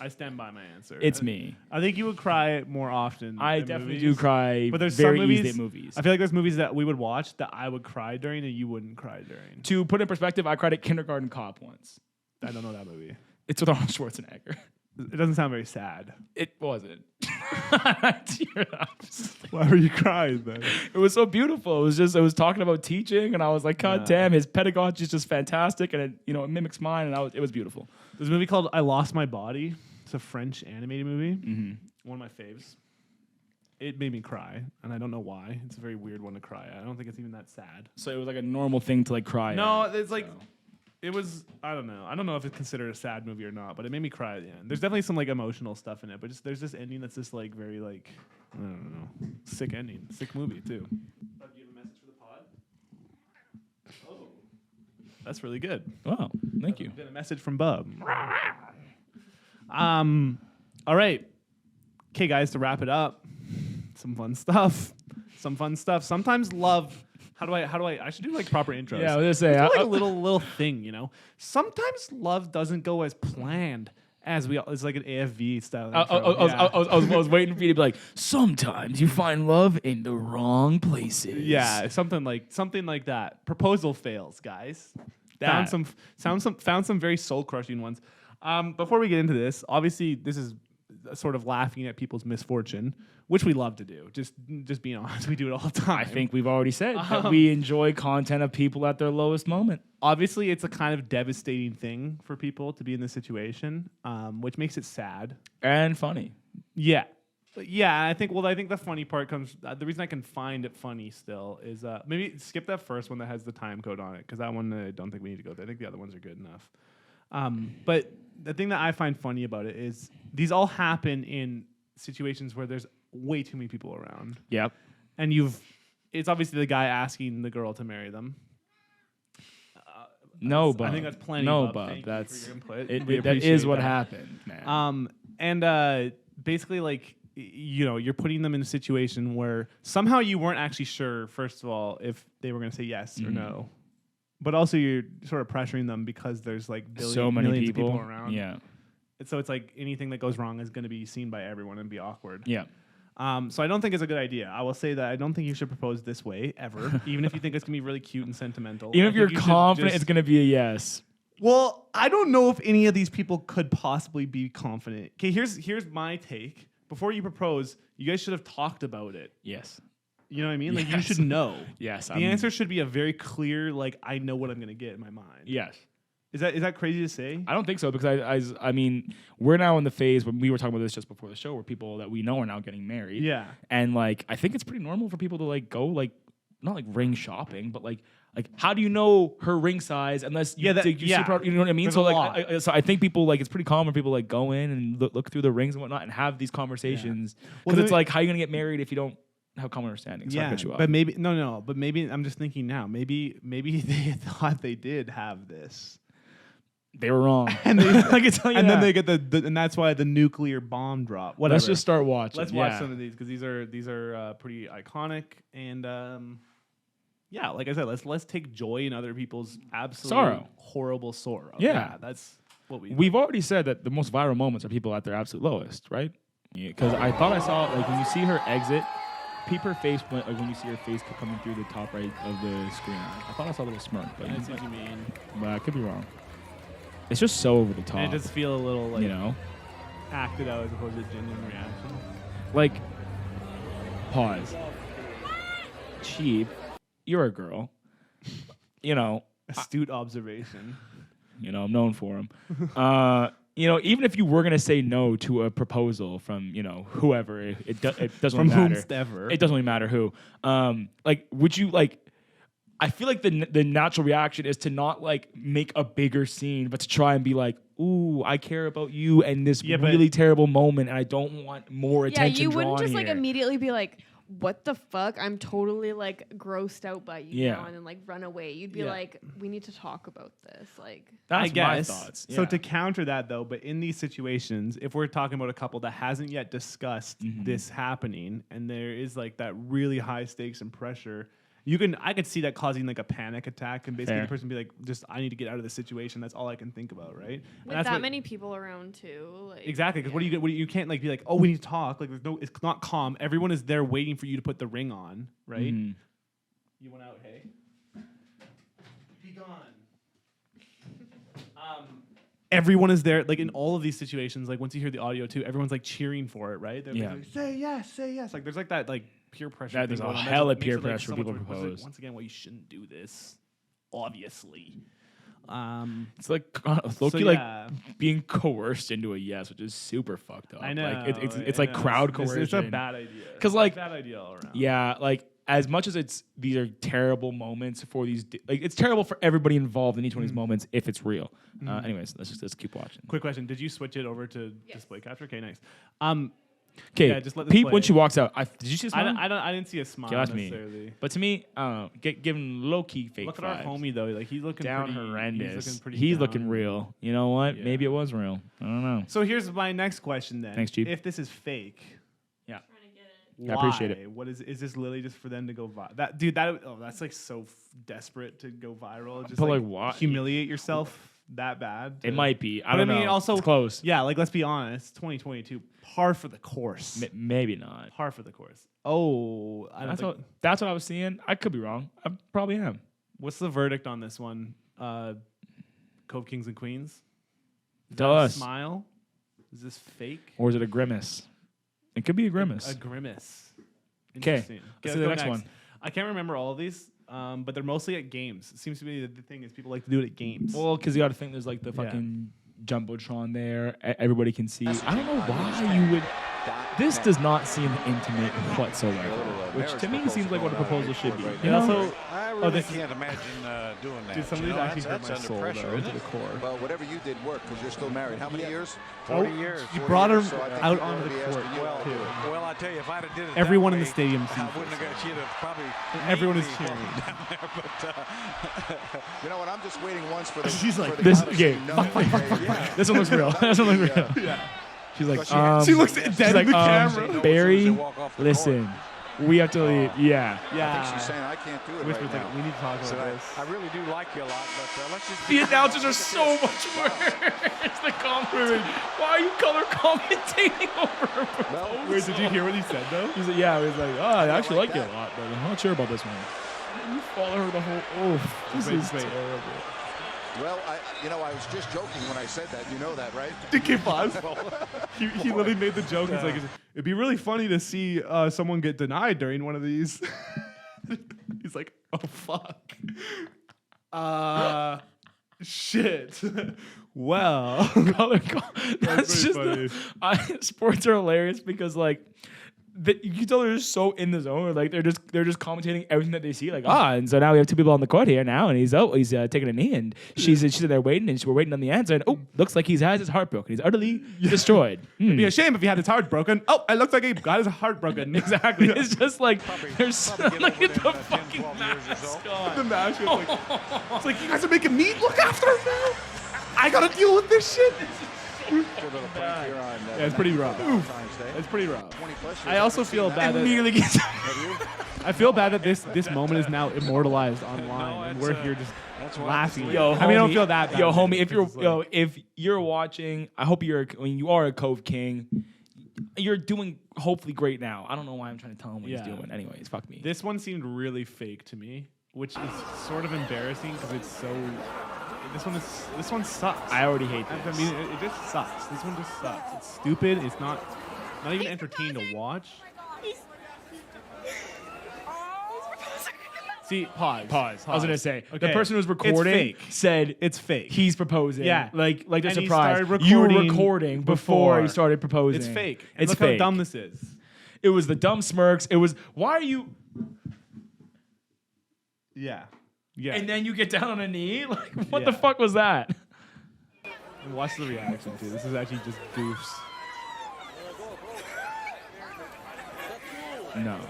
I stand by my answer. It's me. I think you would cry more often. I than definitely movies. do cry. But there's very some movies, easily at movies. I feel like there's movies that we would watch that I would cry during and you wouldn't cry during. To put in perspective, I cried at Kindergarten Cop once. I don't know that movie. It's with Arnold Schwarzenegger. It doesn't sound very sad. It wasn't. I teared up. Why were you crying then? It was so beautiful. It was talking about teaching, and I was like, God damn, his pedagogy is just fantastic, and it mimics mine, and it was beautiful. There's a movie called I Lost My Body. It's a French animated movie. Mm-hmm. One of my faves. It made me cry, and I don't know why. It's a very weird one to cry at. I don't think it's even that sad. So it was like a normal thing to like cry. No, at, it's like so. it was. I don't know. I don't know if it's considered a sad movie or not, but it made me cry at the end. There's definitely some like emotional stuff in it, but there's this ending that's just like very like I don't know, sick ending, sick movie too. Do you have a message for the pod? Oh, that's really good. Wow, thank you. Been a message from Bub. All right. Okay, guys, to wrap it up, some fun stuff. Sometimes love. How do I should do like proper intros. Yeah, I was gonna say, It's like a little thing, you know. Sometimes love doesn't go as planned as it's like an AFV style. I was waiting for you to be like, sometimes you find love in the wrong places. Yeah, something like that. Proposal fails, guys. Found some very soul crushing ones. Before we get into this, obviously this is sort of laughing at people's misfortune, which we love to do. Just being honest, we do it all the time. I think we've already said that we enjoy content of people at their lowest moment. Obviously, it's a kind of devastating thing for people to be in this situation, which makes it sad And funny. Yeah. Yeah, I think the funny part comes. The reason I can find it funny still is maybe skip that first one that has the time code on it, because that one I don't think we need to go there. I think the other ones are good enough. But the thing that I find funny about it is these all happen in situations where there's way too many people around. Yep. And it's obviously the guy asking the girl to marry them. No, Bub. I think that's plenty. No, Bub. Thank you That's for your input. it, We that appreciate is what that. happened, man. Basically, like, you're putting them in a situation where somehow you weren't actually sure, first of all, if they were going to say yes or no. But also you're sort of pressuring them because there's like So many millions people. of people around. Yeah. And so it's like anything that goes wrong is going to be seen by everyone and be awkward. Yeah. So I don't think it's a good idea. I will say that I don't think you should propose this way ever, even if you think it's going to be really cute and sentimental. Even I if think you're you should confident just- it's going to be a yes. Well, I don't know if any of these people could possibly be confident. Okay, here's my take. Before you propose, you guys should have talked about it. Yes. You know what I mean? Like, you Yes. should know. Yes. The answer should be a very clear, like, I know what I'm going to get in my mind. Yes. Is that crazy to say? I don't think so, because I mean, we're now in the phase when we were talking about this just before the show, where people that we know are now getting married. Yeah. And like, I think it's pretty normal for people to like go like, not like ring shopping, but like how do you know her ring size unless you, see you know what I mean? There's So a like, lot. so I think people like, it's pretty common for people like go in and look through the rings and whatnot and have these conversations. Because Well, it's like, how are you gonna get married if you don't have common understanding? So I cut you off. but maybe but maybe I'm just thinking now. Maybe they thought they did have this, They were wrong. and they, I can tell you and that. then they get and that's why the nuclear bomb dropped. Whatever. Let's just start watching. Let's watch some of these because these are pretty iconic and yeah, like I said, let's take joy in other people's absolute Sorrow. horrible sorrow. Yeah. That's what We've already said that the most viral moments are people at their absolute lowest, right? Because I thought I saw like when you see her exit peep her face when you see her face coming through the top right of the screen. I thought I saw a little smirk, but I see what you mean. I could be wrong. It's just so over the top. And it does feel a little like you know, acted out as opposed to genuine reaction. like pause. Cheap, you're a girl. You know, Astute observation. you know, I'm known for them. You know, even if you were gonna say no to a proposal from, you know, whoever, it doesn't From really matter. whomstever. It doesn't really matter who. Like, would you like? I feel like the natural reaction is to not like make a bigger scene, but to try and be like, "Ooh, I care about you and this really terrible moment, and I don't want more attention." Yeah, you wouldn't drawn just like here." immediately be like, "What the fuck? I'm totally like grossed out by you Yeah. now," and then like run away. You'd be like, "We need to talk about this." Like, That's I guess. my thoughts. So Yeah. to counter that though, but in these situations, if we're talking about a couple that hasn't yet discussed this happening, and there is like that really high stakes and pressure, I could see that causing like a panic attack, and basically Fair. the person be like, just I need to get out of this situation. That's all I can think about, right? And with that's that what- many people around too. Like, Exactly, because what do you get? You can't like be like, oh, we need to talk. Like, it's not calm. Everyone is there waiting for you to put the ring on, right? Mhm. You went out, hey? Be gone. Everyone is there, like in all of these situations. Like once you hear the audio too, everyone's like cheering for it, right? They're Yeah. like, say yes, say yes. Like there's like that like peer pressure. That thing there's a going on. hella Makes peer it, like, pressure so when much people worse. propose. Once again, well, you shouldn't do this, obviously. It's like Loki, yeah. like being coerced into a yes, which is super fucked up. I know. Like it's I like know. crowd It's- coercion. It's a bad idea. 'Cause, like, bad idea all around. Yeah, like as much as these are terrible moments for these, like it's terrible for everybody involved in each one of these moments if it's real. Anyways, let's keep watching. Quick question: did you switch it over to Yes. display capture? Okay, nice. Okay, Yeah, just let this Peep play. when she walks out. Did you see this? I didn't see a smile that's me. necessarily. But to me, giving low key fake Look at vibes. our homie though; like he's looking Down pretty, horrendous. He's Looking down. real. You know what? Yeah. Maybe it was real. I don't know. So here's my next question then. Thanks, Chief. If this is fake, Yeah. why? I appreciate it. What is this literally just for them to go viral? That's like so desperate to go viral. Just But, like, why? humiliate yourself that bad? It might be. I But don't I mean, know. also it's close. Yeah, like let's be honest, 2022, par for the course. Maybe not. Par for the course. Oh, I don't That's think. that's what I was seeing. I could be wrong. I probably am. What's the verdict on this one? Cove Kings and Queens. Is Tell that a us. Smile. Is this fake? Or is it a grimace? It could be a grimace. A grimace. 'Kay, Interesting. let's do the go next one. I can't remember all of these, but they're mostly at games. It seems to be the thing is people like to do it at games. Well, because you got to think there's like the Yeah. fucking jumbotron there. Everybody can see. I don't know why you would. This does not seem intimate whatsoever, which to me seems like what a proposal should be. And also, I really this- can't imagine doing that. Dude, some of you these know, actually hurt that's my under soul, pressure, though, isn't to the it? core. Well, whatever you did worked because you're still married. How many years? 40 years. You 40 brought her years, so I think out people onto will the be court asking you Well, too. well, I tell you, if I'd have did it Everyone that in the way, stadium I sees wouldn't have got. She'd have probably. Everyone is made me cheering. down there, but, You know what? I'm just waiting once for the. She's like, for the This- crowd to okay, say no, fuck, okay, yeah. This one looks real. This one looks real. Yeah. She's like, Because She looks dead she's in like, the camera. as soon Barry, as they walk off the listen, we have to leave. Yeah. I Yeah. think she's saying I can't do it Whisper's right like, now. we need to talk So about this. I really do like you a lot, but let's just. The announcers are so much worse. The commentators. Why are you color commentating over her proposal? Wait, did you hear what he said though? He's like, yeah, he was like, oh, I actually like you a lot, but I'm not sure about this one. You follow her the whole. Oh, this Wait, is wait. terrible. Well, I was just joking when I said that. You know that, right? DK pause. He literally made the joke. He's like, it'd be really funny to see someone get denied during one of these. He's like, oh fuck. Shit. Well, Color that's pretty just sports are hilarious because like you can tell they're just so in the zone. Like they're just commentating everything that they see. Like and so now we have two people on the court here now, and he's taking a knee, and she's in there waiting, and we're waiting on the answer. And looks like he has his heart broken. He's utterly destroyed. it'd be a shame if he had his heart broken. Oh, it looks like he got his heart broken. Exactly. It's just like there's Probably like get the over it in 10, fucking 12 years or so. mask The on. mask is like, it's like you guys are making me look after him now. I gotta deal with this shit. Good little prank here on, Yeah, it's pretty rough. Valentine's Day. It's pretty rough. 20 plus years. I also I've feel seen bad that. that Immediately gets. I feel bad that this moment is now immortalized online, and it's, we're here just that's what laughing. Yo, I mean, I don't homie, feel that bad. Yo, homie, if It's like- if you're watching, I hope you are a Cove King. You're doing hopefully great now. I don't know why I'm trying to tell him what Yeah. he's doing. Anyways, fuck me. This one seemed really fake to me, which is sort of embarrassing because it's so. This one sucks. I already hate I this. mean, it just sucks. This one just sucks. It's stupid. It's not even entertaining to watch. See, pause. I was gonna say the Okay. person who was It's recording fake. said It's fake. he's proposing. Yeah. like they're And he surprised. started You were recording recording before he started proposing. It's fake. And It's look fake. how dumb this is. It was the dumb smirks. It was why are you? Yeah. Yeah. And then you get down on a knee. Like what the Yeah. fuck was that? And watch the reaction too. This is actually just goofs. No.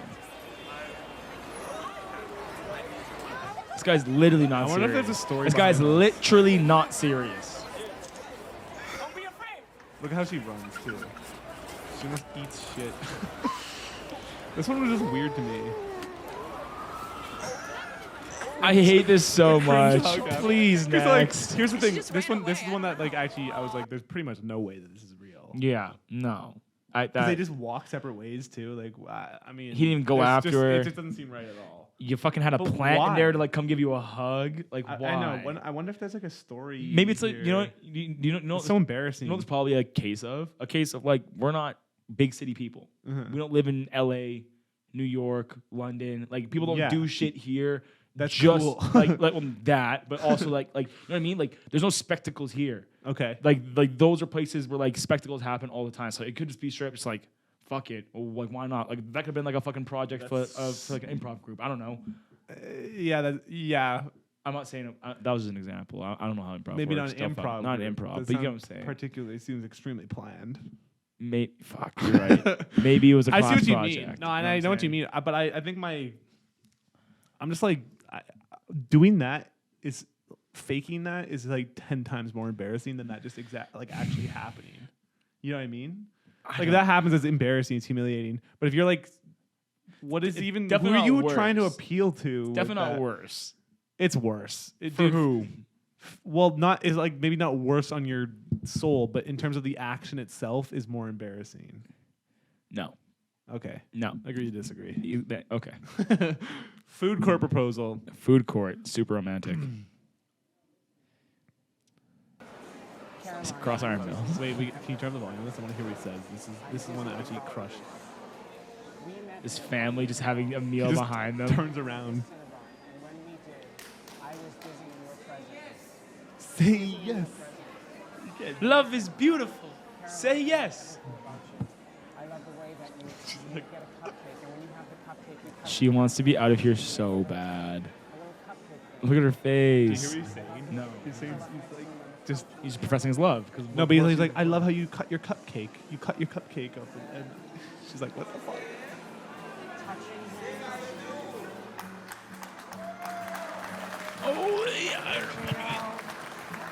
This guy's literally not I serious. wonder if there's a story This guy's behind this. literally not serious. Look at how she runs too. She almost eats shit. This one was just weird to me. I hate this so much. hug after. Please, 'Cause, like, next. here's the thing. just This ran one is the away. one that like actually I was like, there's pretty much no way that this is real. Yeah, no. 'Cause they just walk separate ways too. Like I mean, He didn't even go there's after just, her. It just doesn't seem right at all. You fucking had a But plant in why? there to like come give you a hug. Like why? I know. I wonder if there's like a story. Maybe it's like here. you know what- you know It's so embarrassing. you know what it's probably a case of like we're not big city people. Mhm. We don't live in L.A., New York, London. Like people don't Yeah. do shit here. That's just cool. like well, that, but also like you know what I mean. Like there's no spectacles here. Okay. Like those are places where like spectacles happen all the time. So it could just be straight up just like fuck it. Or like why not? Like that could have been like a fucking project for like an improv group. I don't know. Yeah. I'm not saying that was just an example. I don't know how improv Maybe not works. an Stuff improv. not group. improv, That but you get what I'm sounds saying. Particularly seems extremely planned. Fuck, you're right. Maybe it was a I class see what you project. mean. No, and I know what you mean. But I think I'm just like doing that is faking that is like 10 times more embarrassing than that just actually happening. You know what I mean? Like if that happens, it's embarrassing, it's humiliating. But if you're like, what is even? Who definitely are you not trying to worse. appeal to? with Definitely not that? worse. It's worse. For who? Well, not is like maybe not worse on your soul, but in terms of the action itself, is more embarrassing. No. Okay, No. agree to disagree. Okay. Food court proposal. Food court, super romantic. Cross iron mill. Wait, can you turn up the volume on this? I want to hear what he says. This is one that actually crushed. This family just having a meal He just behind them. turns around. And when we did, I was busy in your presence. Say yes. Love is beautiful. Say yes. I love the way that you get a cupcake, and when you have the cupcake, you cut She wants to be out of here so bad. a little cupcake. Look at her Do you face. hear what he's saying? No. He's saying he's like just He's professing his love. no, but he's like, I love how you cut your cupcake. You cut your cupcake up, and she's like, what the fuck?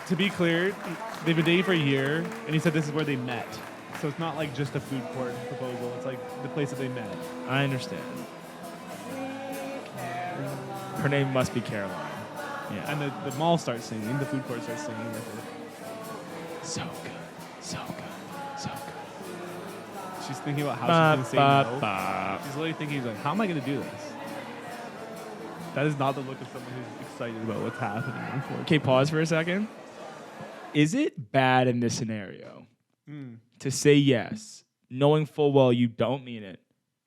To be clear, they've been dating for a year, and he said this is where they met. So it's not like just a food court proposal. It's like the place that they met. I understand. Her name must be Caroline. Yeah. And the mall starts singing, the food court starts singing with her. So good. So good. So good. She's thinking about how she's going to say no. Ba. She's literally thinking, like, how am I going to do this? That is not the look of someone who's excited about what's happening, unfortunately. Okay, pause for a second. Is it bad in this scenario to say yes, knowing full well you don't mean it?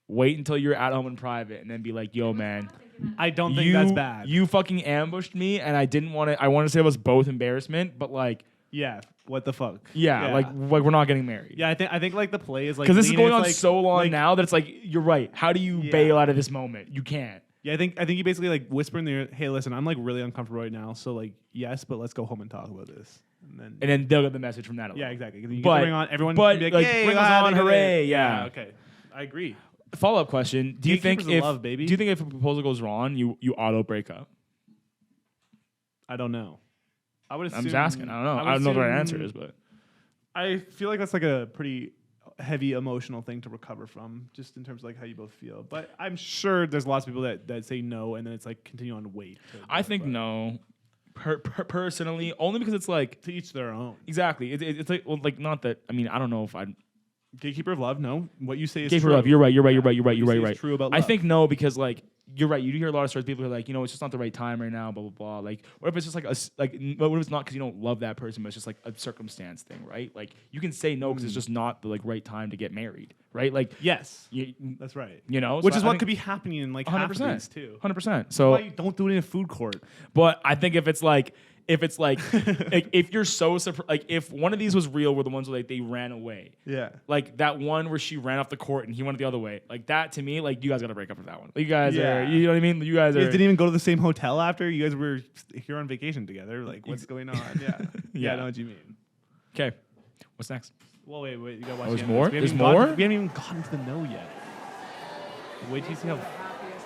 Wait until you're at home in private and then be like, yo, man. I don't think that's bad. You fucking ambushed me and I didn't want to. I want to say it was both embarrassment, but like, Yeah, what the fuck? yeah, like we're not getting married. Yeah, I think like the play is like Because this is leaning, going on it's like- so long like- now that it's like, you're right. How do you Yeah. bail out of this moment? You can't. Yeah, I think you basically like whisper in their, hey, listen, I'm like really uncomfortable right now, so like yes, but let's go home and talk about this. And then And then they'll get the message from that. yeah, alone. exactly. 'Cause you But- get the ring on, everyone but, can be like, like, hey, ring was glad on, they did it. hooray, yeah. Okay, I agree. Follow up question: Do you think Gatekeepers of if love, baby. do you think if a proposal goes wrong, you auto break up? I don't know. I would assume. I'm just asking. I don't know. would I don't know what the right assume- answer is, but I feel like that's like a pretty heavy emotional thing to recover from, just in terms of like how you both feel. But I'm sure there's lots of people that say no, and then it's like continue on to wait. I think no. Personally, only because it's like To each their own. exactly. It's like well, like not that. I mean, I don't know if I'd Gatekeeper of love. No, what you say is Gatekeeper true. of love. You're right. You're What right. you say is true about I love. think no, because like you're right. You do hear a lot of stories. People are like, you know, it's just not the right time right now. Blah blah blah. Like, what if it's just like what if it's not because you don't love that person, but it's just like a circumstance thing, right? Like you can say no because it's just not the like right time to get married, right? Like Yes, you, that's right. you know, Which so is I what think could be happening in like half of 100%, these too. 100%. So Why you don't do it in a food court? but I think if it's like if you're so like if one of these was real, were the ones where like they ran away. Yeah. Like that one where she ran off the court and he went the other way. Like that to me, like you guys got to break up for that one. Like, you guys Yeah. are, you know what I mean? You guys You are. guys didn't even go to the same hotel after. You guys were here on vacation together. Like, what's going on? Yeah. Yeah. I know what you mean. Okay, what's next? Well, wait. You gotta watch. there's the more? endings. There's We haven't more? we haven't even gotten to the no yet. Wait till you see how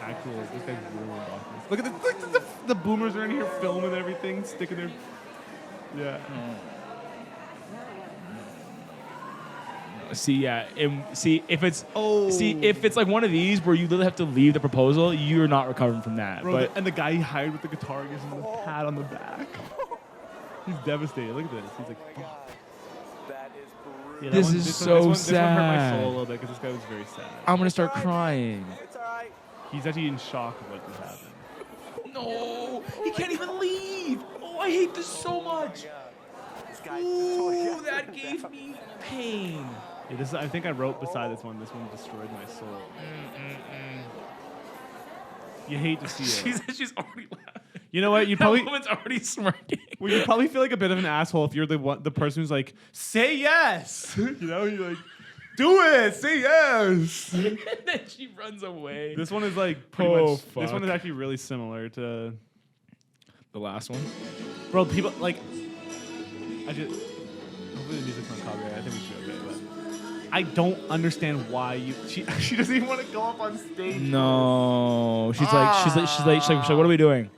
actual this guy's ruined off this. Look at the boomers are in here filming everything, sticking their. Yeah. See, if it's like one of these where you literally have to leave the proposal, you're not recovering from that. Bro, but and the guy he hired with the guitar gives him the pat on the back. He's devastated. Look at this. He's like, fuck. That is brutal. Yeah, This is this so This one hurt my sad. soul a little bit because this guy was very sad. I'm gonna start crying. It's all right. He's actually in shock of what just happened. No, he can't even leave. Oh, I hate this so much. This guy. Ooh, that gave me pain. Yeah, this is, I think I wrote beside this one destroyed my soul. You hate to see it. She's already laughing. You know what? You That probably woman's already smirking. well, you probably feel like a bit of an asshole if you're the person who's like, say yes. You know, you're like, do it, say yes. And then she runs away. This one is like pretty Oh, much. This one fuck. is actually really similar to. The last one. Bro, people like. I just. Hopefully the music's not copyright. I think we should be okay. But I don't understand why you. She doesn't even want to go up on stage. No, she's like, what are we doing?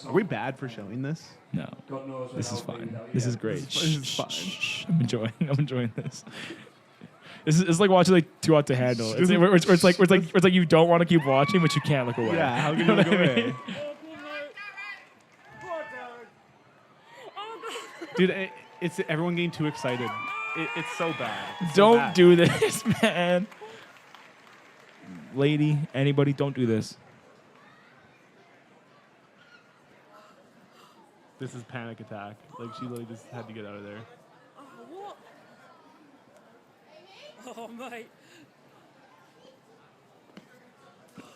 Are we bad for showing this? No, this is fine. This is great. This is Shh, fine. shh, shh. I'm enjoying this. It's like watching like Too Hot to Handle. It's like you don't want to keep watching, but you can't look away. Yeah, how can You you know look what I away? mean? Dude, it's everyone getting too excited. It's so bad. It's so Don't bad. do this, man. Lady, anybody, don't do this. This is panic attack. Like she literally just had to get out of there. Oh, mate.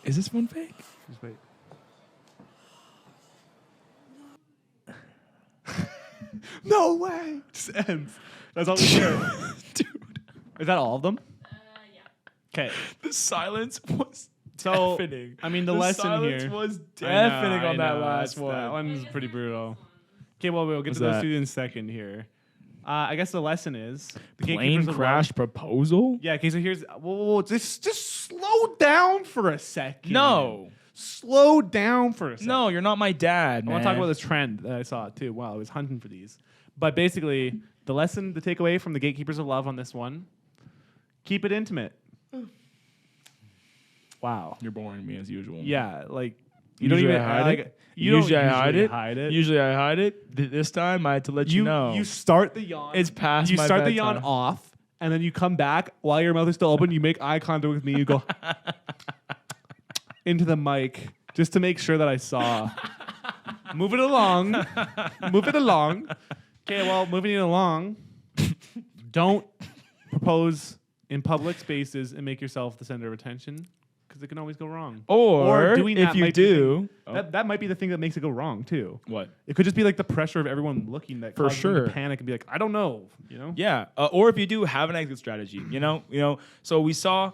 Is this one fake? Just wait. No way! Just ends. That's all we hear. Dude, Is that all of them? Yeah. Okay. the silence was So, deafening. I mean, the lesson silence here was I know, deafening on I that know, last That one. one's pretty brutal. Okay, well, we'll get What's to those that? two in a second here. I guess the lesson is the Plane Gatekeepers of crash Love- proposal? Yeah. Okay. So here's. Whoa, just slow down for a second. No. Slow down for a second. No, you're not my dad, I man. want to talk about this trend that I saw too while I was hunting for these. But basically, the lesson to take away from the Gatekeepers of Love on this one: keep it intimate. Wow. You're boring me as usual. Yeah, like You don't usually even hide like, it. You don't usually I hide usually it. hide it. Usually I hide it. This time I had to let you know. You start the yawn. It's past You my start the yawn bedtime. off, and then you come back while your mouth is still open. You make eye contact with me. You go into the mic just to make sure that I saw. Move it along. Move it along. Okay, well, moving it along. Don't propose in public spaces and make yourself the center of attention, because it can always go wrong. or doing if that you might be the do, thing- that might be the thing that makes it go wrong too. what? It could just be like the pressure of everyone looking that For causes them to sure. panic and be like, I don't know, you know? Yeah, or if you do, have an exit strategy. You know. So we saw,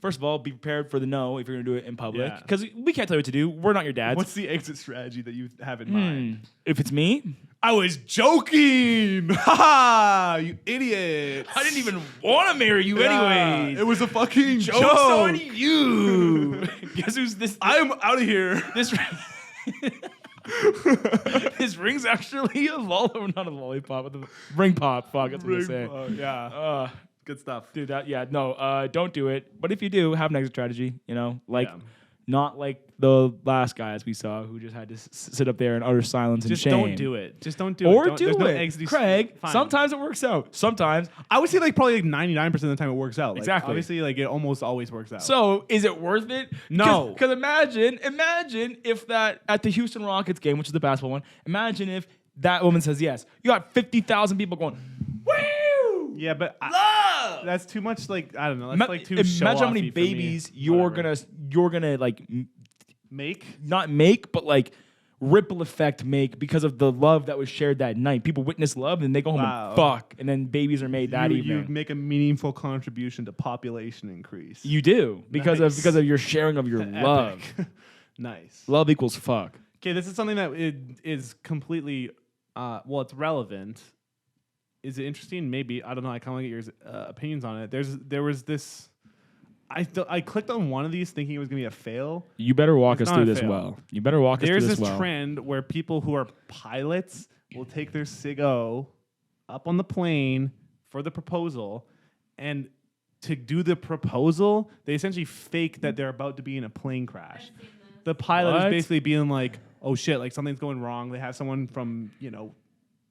first of all, be prepared for the no if you're gonna do it in public, Yeah. because we can't tell you what to do. We're not your dads. What's the exit strategy that you have in mind? If it's me, I was joking. Ha! You idiot. I didn't even want to marry you Yeah, anyways. It was a fucking Joke's joke. on you. Guess who's this? I'm out of here. This this ring's actually a not a lollipop, but the ring pop. Fuck, that's what I say. Yeah. Good stuff. Dude, don't do it. But if you do, have an exit strategy. not like the last guy as we saw who just had to sit up there in utter silence and Just shame. don't do it. Just don't do Or it. Don't, do there's no it, exit- Craig. Fine. Sometimes it works out. Sometimes. I would say like probably like 99% of the time it works out. Like, Exactly. Obviously, like it almost always works out. So is it worth it? No. Because imagine if that at the Houston Rockets game, which is the basketball one, imagine if that woman says yes. You got 50,000 people going, woo! yeah, but Love! that's too much. Like I don't know. That's like too. Imagine how show-offy many for me. babies you're Whatever. gonna like make. not make, but like ripple effect make because of the love that was shared that night. People witness love and they go home Wow. and fuck, and then babies are made that you evening. make a meaningful contribution to population increase. You do because Nice. of your sharing of your love. Epic. Nice. Love equals fuck. Okay, this is something that is completely, well, it's relevant. Is it interesting? Maybe. I don't know. I kind of want to get your opinions on it. There was this. I clicked on one of these thinking it was gonna be a fail. You better walk It's us not through a this fail. well. You better walk us There's through this this well. trend where people who are pilots will take their SIG-O up on the plane for the proposal, and to do the proposal, they essentially fake that they're about to be in a plane crash. The pilot What? is basically being like, "Oh shit, like something's going wrong." They have someone from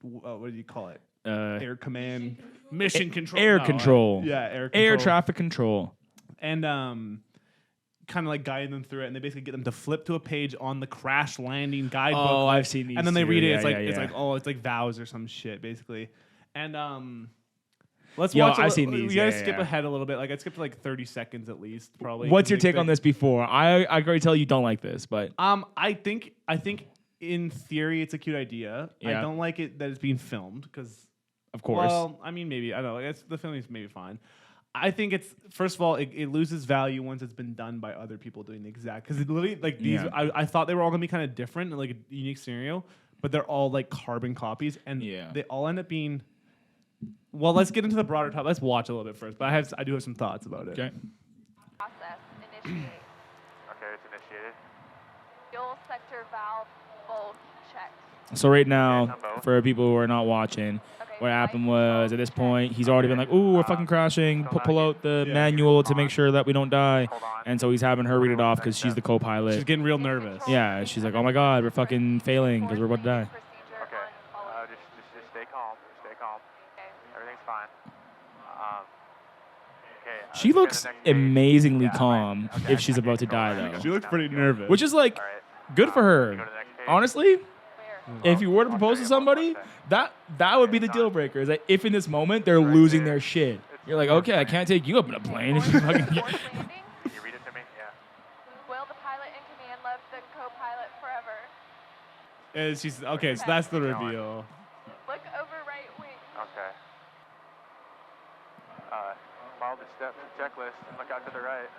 what do you call it? Air command, mission control, Air No, control. yeah, air control. Air traffic control. And kind of like guiding them through it, and they basically get them to flip to a page on the crash landing guidebook. Oh, I've seen these And then they too. read it. Yeah, It's like yeah, it's yeah. like oh, it's like vows or some shit basically. And let's Yo, watch. I've seen these. We gotta Yeah, skip yeah. ahead a little bit. Like I skipped like 30 seconds at least, probably. What's your Because take on this before? I can already tell you don't like this, but I think in theory it's a cute idea. Yeah. I don't like it that it's being filmed because. of course. Well, I mean, maybe I don't know. It's, the filming's maybe fine. I think it's first of all, it loses value once it's been done by other people doing the exact. Because literally, like these, Yeah. I thought they were all gonna be kind of different and like a unique scenario, but they're all like carbon copies, and Yeah. they all end up being. Well, let's get into the broader topic. Let's watch a little bit first, but I do have some thoughts about it. Okay. Process initiate. Okay, it's initiated. Fuel sector valve bulk checked. So right now, Jumbo. for people who are not watching, Okay, what happened right was at this point he's already been like, "Ooh, we're fucking crashing." Pull out the Yeah. manual to make sure that we don't die, Hold on. and so he's having her read it off because she's the She's co-pilot. getting real nervous. Yeah, she's like, "Oh my god, we're fucking failing because we're about to die." Procedure Okay. on following. Just stay calm. Stay calm. Okay. Everything's fine. Okay. She let's go to looks the next page. amazing Yeah, calm right. Okay, if she's okay, about to go die right. though, She looks pretty nervous. which is like All right. good for Go her. to the next page. Honestly, Where? if you were to propose to somebody, that would be the deal breaker. Is that if in this moment they're losing their shit, you're like, okay, I can't take you up in a plane. If you fucking Force landing. Can you read it to me? Yeah. Will the pilot in command love the co-pilot forever? She's okay. So that's the reveal. Look over right wing. Okay. Follow the steps and checklist and look out to the right.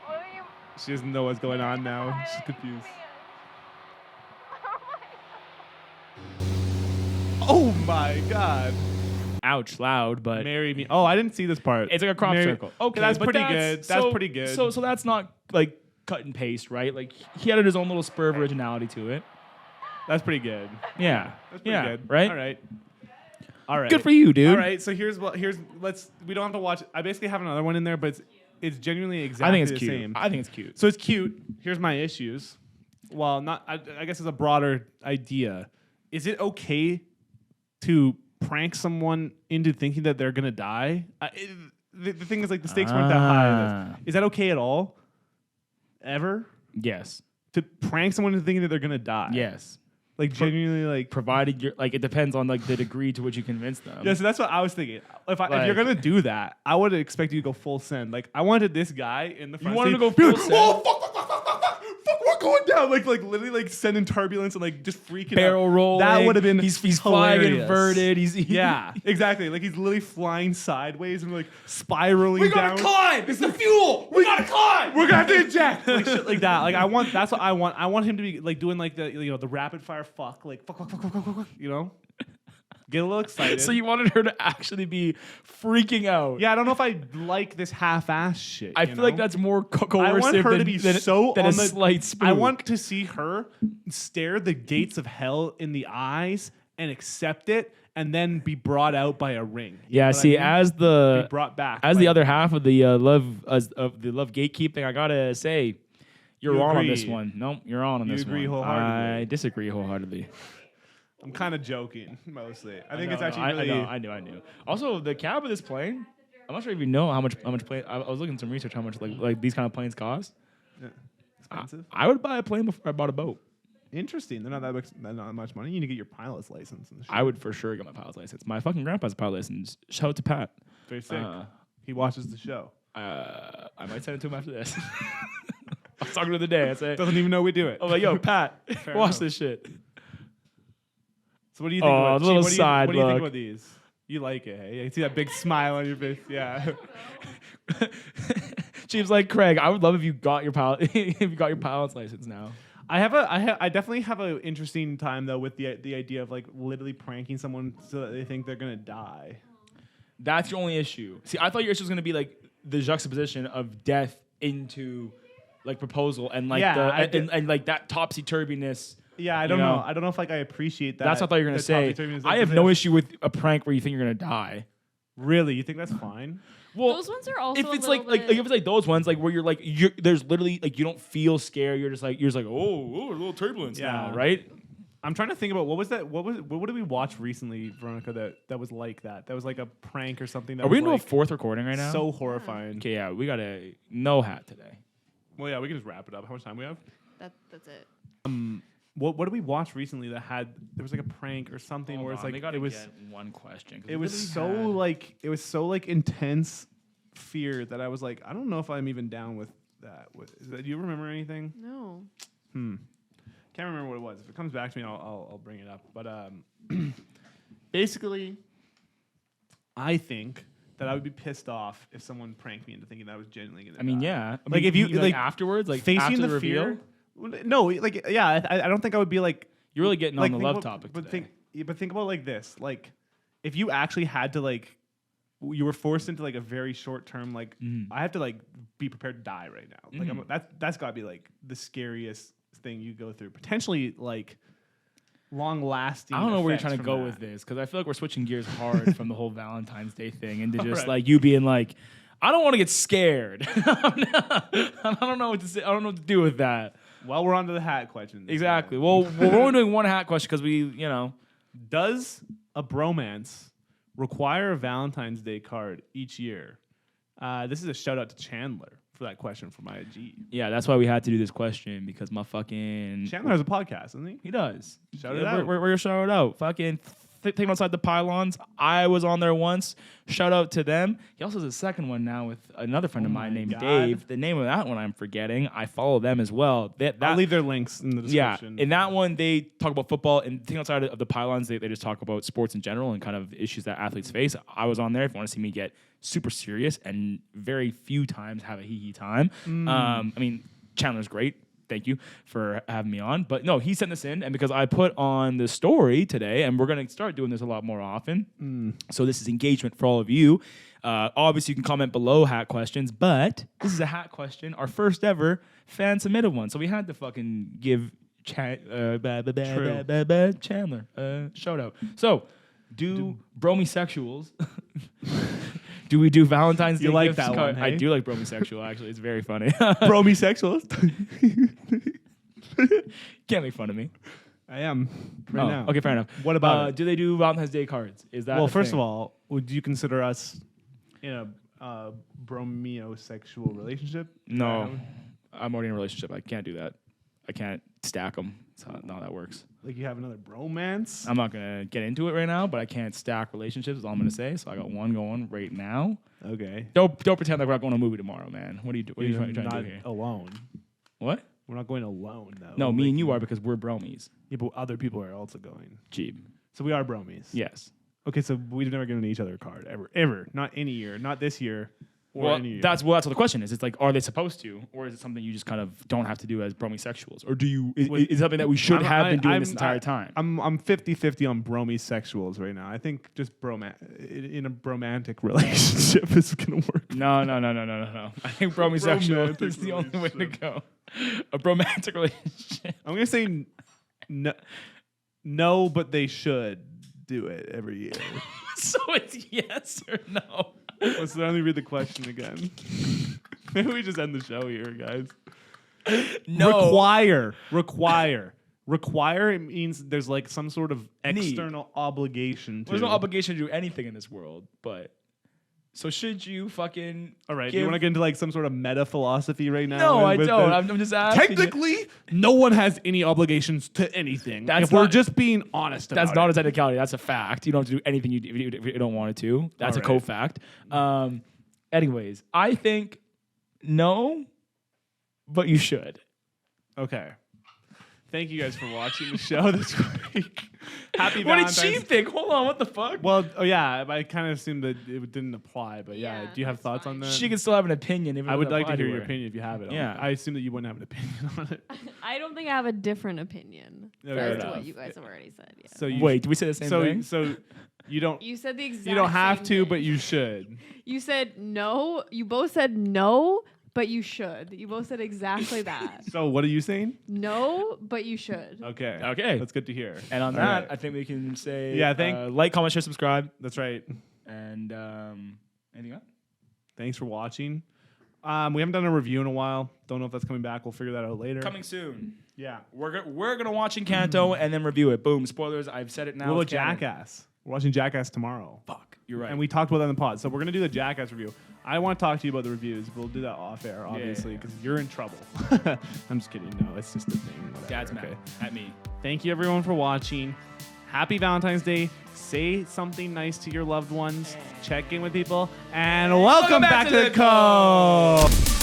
William. She doesn't know what's going on now. She's confused. Oh my Oh my god. ouch, loud, but Marry me. Oh, I didn't see this part. it's like a crop Marry- circle. Okay, that's but pretty good. That's so- pretty good. So that's not like cut and paste, right? Like he added his own little spur of originality to it. That's pretty good. Yeah, That's pretty yeah, good. right? All right. All right. Good for you, dude. All right. So let's. We don't have to watch. I basically have another one in there, but it's genuinely exactly I think it's the cute. same. I think it's cute. So it's cute. Here's my issues. Well, not. I guess it's a broader idea. Is it okay to prank someone into thinking that they're gonna die? The thing is, like, the stakes weren't that high. Ah. Is that okay at all? Ever Yes. to prank someone into thinking that they're gonna die? Yes. Like genuinely, like. Provided you're like, it depends on like the degree to which you convince them. Yeah, so that's what I was thinking. If you're Like- gonna do that, I would expect you to go full send. Like I wanted this guy in the front. wanted seat to go be full like, send? Oh fuck, we're going down. Like literally like sending turbulence and like just freaking Barrel out. rolling. That would have been He's flying hilarious. inverted. Yeah, exactly. Like he's literally flying sideways and like spiraling We down. gotta climb. It's the fuel. We gotta climb. We're gonna have to eject, like shit like that. Like that's what I want. I want him to be like doing like the the rapid fire fuck, like fuck, get a little excited. So you wanted her to actually be freaking out. Yeah, I don't know if I like this half-ass shit. I you feel like know? that's more I coercive want her than, to be than, so than on a the slight spook. I want to see her stare the gates of hell in the eyes and accept it, and then be brought out by a ring. You know Yeah, what see, I mean? as the Be brought back as by the a other ring. half of the love gatekeeping, I gotta say, you're You wrong on this agree. one. Nope, you're wrong on You this agree one. wholeheartedly. I disagree wholeheartedly. I'm kind of joking mostly. I think No, it's no, actually really. I knew. Also, the cab of this plane. I'm not sure if you know how much plane. I was looking at some research how much like these kind of planes cost. Expensive. I would buy a plane before I bought a boat. Interesting. They're not that much money. You need to get your pilot's license. And shit. I would for sure get my pilot's license. My fucking grandpa's pilot license. Shout out to Pat. Very sick. He watches the show. I might send it to him after this. I was talking to him today. I said, Doesn't even know we do it. I'm like, yo, Pat, Fair watch enough. this shit. So what do you think? Oh, about the little what do you side think look. about these? You like it? Hey? I see that big smile on your face. Yeah. Chief's like, Craig, I would love if you got your pilot if you got your pilot's license now. I definitely have an interesting time though with the idea of like literally pranking someone so that they think they're gonna die. That's your only issue. See, I thought your issue was gonna be like the juxtaposition of death into like proposal and like and like that topsy turviness. Yeah, I don't know. I don't know if like I appreciate that. That's what I thought you were gonna the say. topsy-turviness I of have no it. issue with a prank where you think you're gonna die. Really, you think that's fine? Well, Those ones are also if a it's little like bit- if it's like those ones like where there's literally like you don't feel scared. You're just like oh, a little turbulence now, right? I'm trying to think about what did we watch recently, Veronica? That was like that. That was like a prank or something. That Are we was into like a fourth recording right now? So horrifying. Okay, yeah, we got a no hat today. Well, yeah, we can just wrap it up. How much time we have? That's it. What did we watch recently that had there was like a prank or something where it's like we gotta it was get one question. 'cause it we was literally so like intense fear that I was like, I don't know if I'm even down with that. Do you remember anything? No. Can't remember what it was. If it comes back to me, I'll bring it up. But basically, I think that I would be pissed off if someone pranked me into thinking that I was genuinely gonna. I mean, die. yeah. I Like mean, if you like afterwards, like facing after the the reveal, fear. No, like yeah, I don't think I would be like. you're really getting like on the think love about- topic But today. think about like this, like if you actually had to like, you were forced into like a very short term, like I have to like be prepared to die right now. Like that's got to be like the scariest thing you go through. Potentially like long lasting. I don't know where you're trying to go with this because I feel like we're switching gears hard from the whole Valentine's Day thing into just Right. like you being like, I don't want to get scared. I don't know what to say. I don't know what to do with that. Well, we're on to the hat questions. Exactly. Well, we're only doing one hat question because Does a bromance require a Valentine's Day card each year? This is a shout out to Chandler for that question from IG. yeah, that's why we had to do this question because my fucking Chandler has a podcast, doesn't he? he does. Shout it Yeah, out. We're gonna shout it out. Fucking taking outside the pylons. I was on there once. Shout out to them. He also has a second one now with another friend of mine named God. Dave. The name of that one I'm forgetting. I follow them as well. I'll leave their links in the yeah, description. in that one they talk about football, and taking outside of the pylons, they just talk about sports in general and kind of issues that athletes face. I was on there. If you want to see me get super serious and very few times have a hee time. I mean, Chandler's great. Thank you for having me on. But no, he sent this in, and because I put on the story today, and we're going to start doing this a lot more often. So this is engagement for all of you. Obviously, you can comment below hat questions, but this is a hat question, our first ever fan submitted one. So we had to fucking give Chandler a shout out. So, do bromosexuals... Do we do Valentine's Day? You like gifts that card? one, I hey? do like bromosexual, actually. It's very funny. bromosexuals. Can't make fun of me. I am right now. Okay, fair enough. What about it? Do they do Valentine's Day cards? Is that Well, a first thing? of all, would you consider us in a bromosexual relationship? No. I'm already in a relationship. I can't do that. I can't stack them. That's not how that works. Like you have another bromance? I'm not going to get into it right now, but I can't stack relationships is all I'm going to say. So I got one going right now. Okay. Don't pretend like we're not going to a movie tomorrow, man. What are you trying to not do here? alone. What? We're not going alone, though. No, me Like, and you are because we're bromies. Yeah, but other people are also going. Jeeb. So we are bromies. Yes. Okay, so we've never given each other a card ever. Not any year, not this year, or Well, any year. that's what the question is. It's like, are they supposed to, or is it something you just kind of don't have to do as bromosexuals, or do you? Is it something that we should have been doing this entire time? I'm 50-50 on bromosexuals right now. I think just in a bromantic relationship is gonna work. No. I think bromosexual Romantic is the only way to relationship. go. A romantic relationship. I'm gonna say no, but they should. do it every year? So it's yes or no. Let's let me read the question again. Maybe we just end the show here, guys. No. Require it means there's like some sort of external obligation to. There's no obligation to do anything in this world, but so should you fucking All right, do you want to get into like some sort of meta philosophy right now? No, I with don't. the- I'm just asking. Technically, no one has any obligations to anything. That's if we're not- just being honest about That's not it. a technicality. That's a fact. You don't have to do anything if you don't want to. That's All a right. co-fact. Anyways, I think no, but you should. Okay. Thank you guys for watching the show this week. Happy What Valentine's. did she think? Hold on, what the fuck? Well, oh yeah, I kind of assumed that it didn't apply, but yeah. Yeah, Do you have that's thoughts fine. on that? She can still have an opinion. If it I would doesn't like to apply hear your her. opinion if you have it. Yeah. I assume that you wouldn't have an opinion on it. I don't think I have a different opinion Okay. as Fair to enough. what you guys have already said. Yeah. So you Wait, did we say the same thing? So you don't You said the exact. you don't have same to, thing. but you should. You said no. You both said no, but you should. You both said exactly that. So what are you saying? No, but you should. Okay. Okay. That's good to hear. And on All that, right. I think we can say Yeah, like, comment, share, subscribe, That's right. and anything else? Thanks for watching. We haven't done a review in a while. Don't know if that's coming back. We'll figure that out later. Coming soon. Yeah. We're gonna watch Encanto and then review it. Boom. Spoilers. I've said it now. What It's about canon. Jackass? We're watching Jackass tomorrow. Fuck. You're right. And we talked about that in the pod. So we're going to do the Jackass review. I want to talk to you about the reviews. We'll do that off air, obviously, because you're in trouble. I'm just kidding. No, it's just a thing. Whatever. Dad's mad at me. Thank you, everyone, for watching. Happy Valentine's Day. Say something nice to your loved ones. Check in with people. And welcome back to the Cove.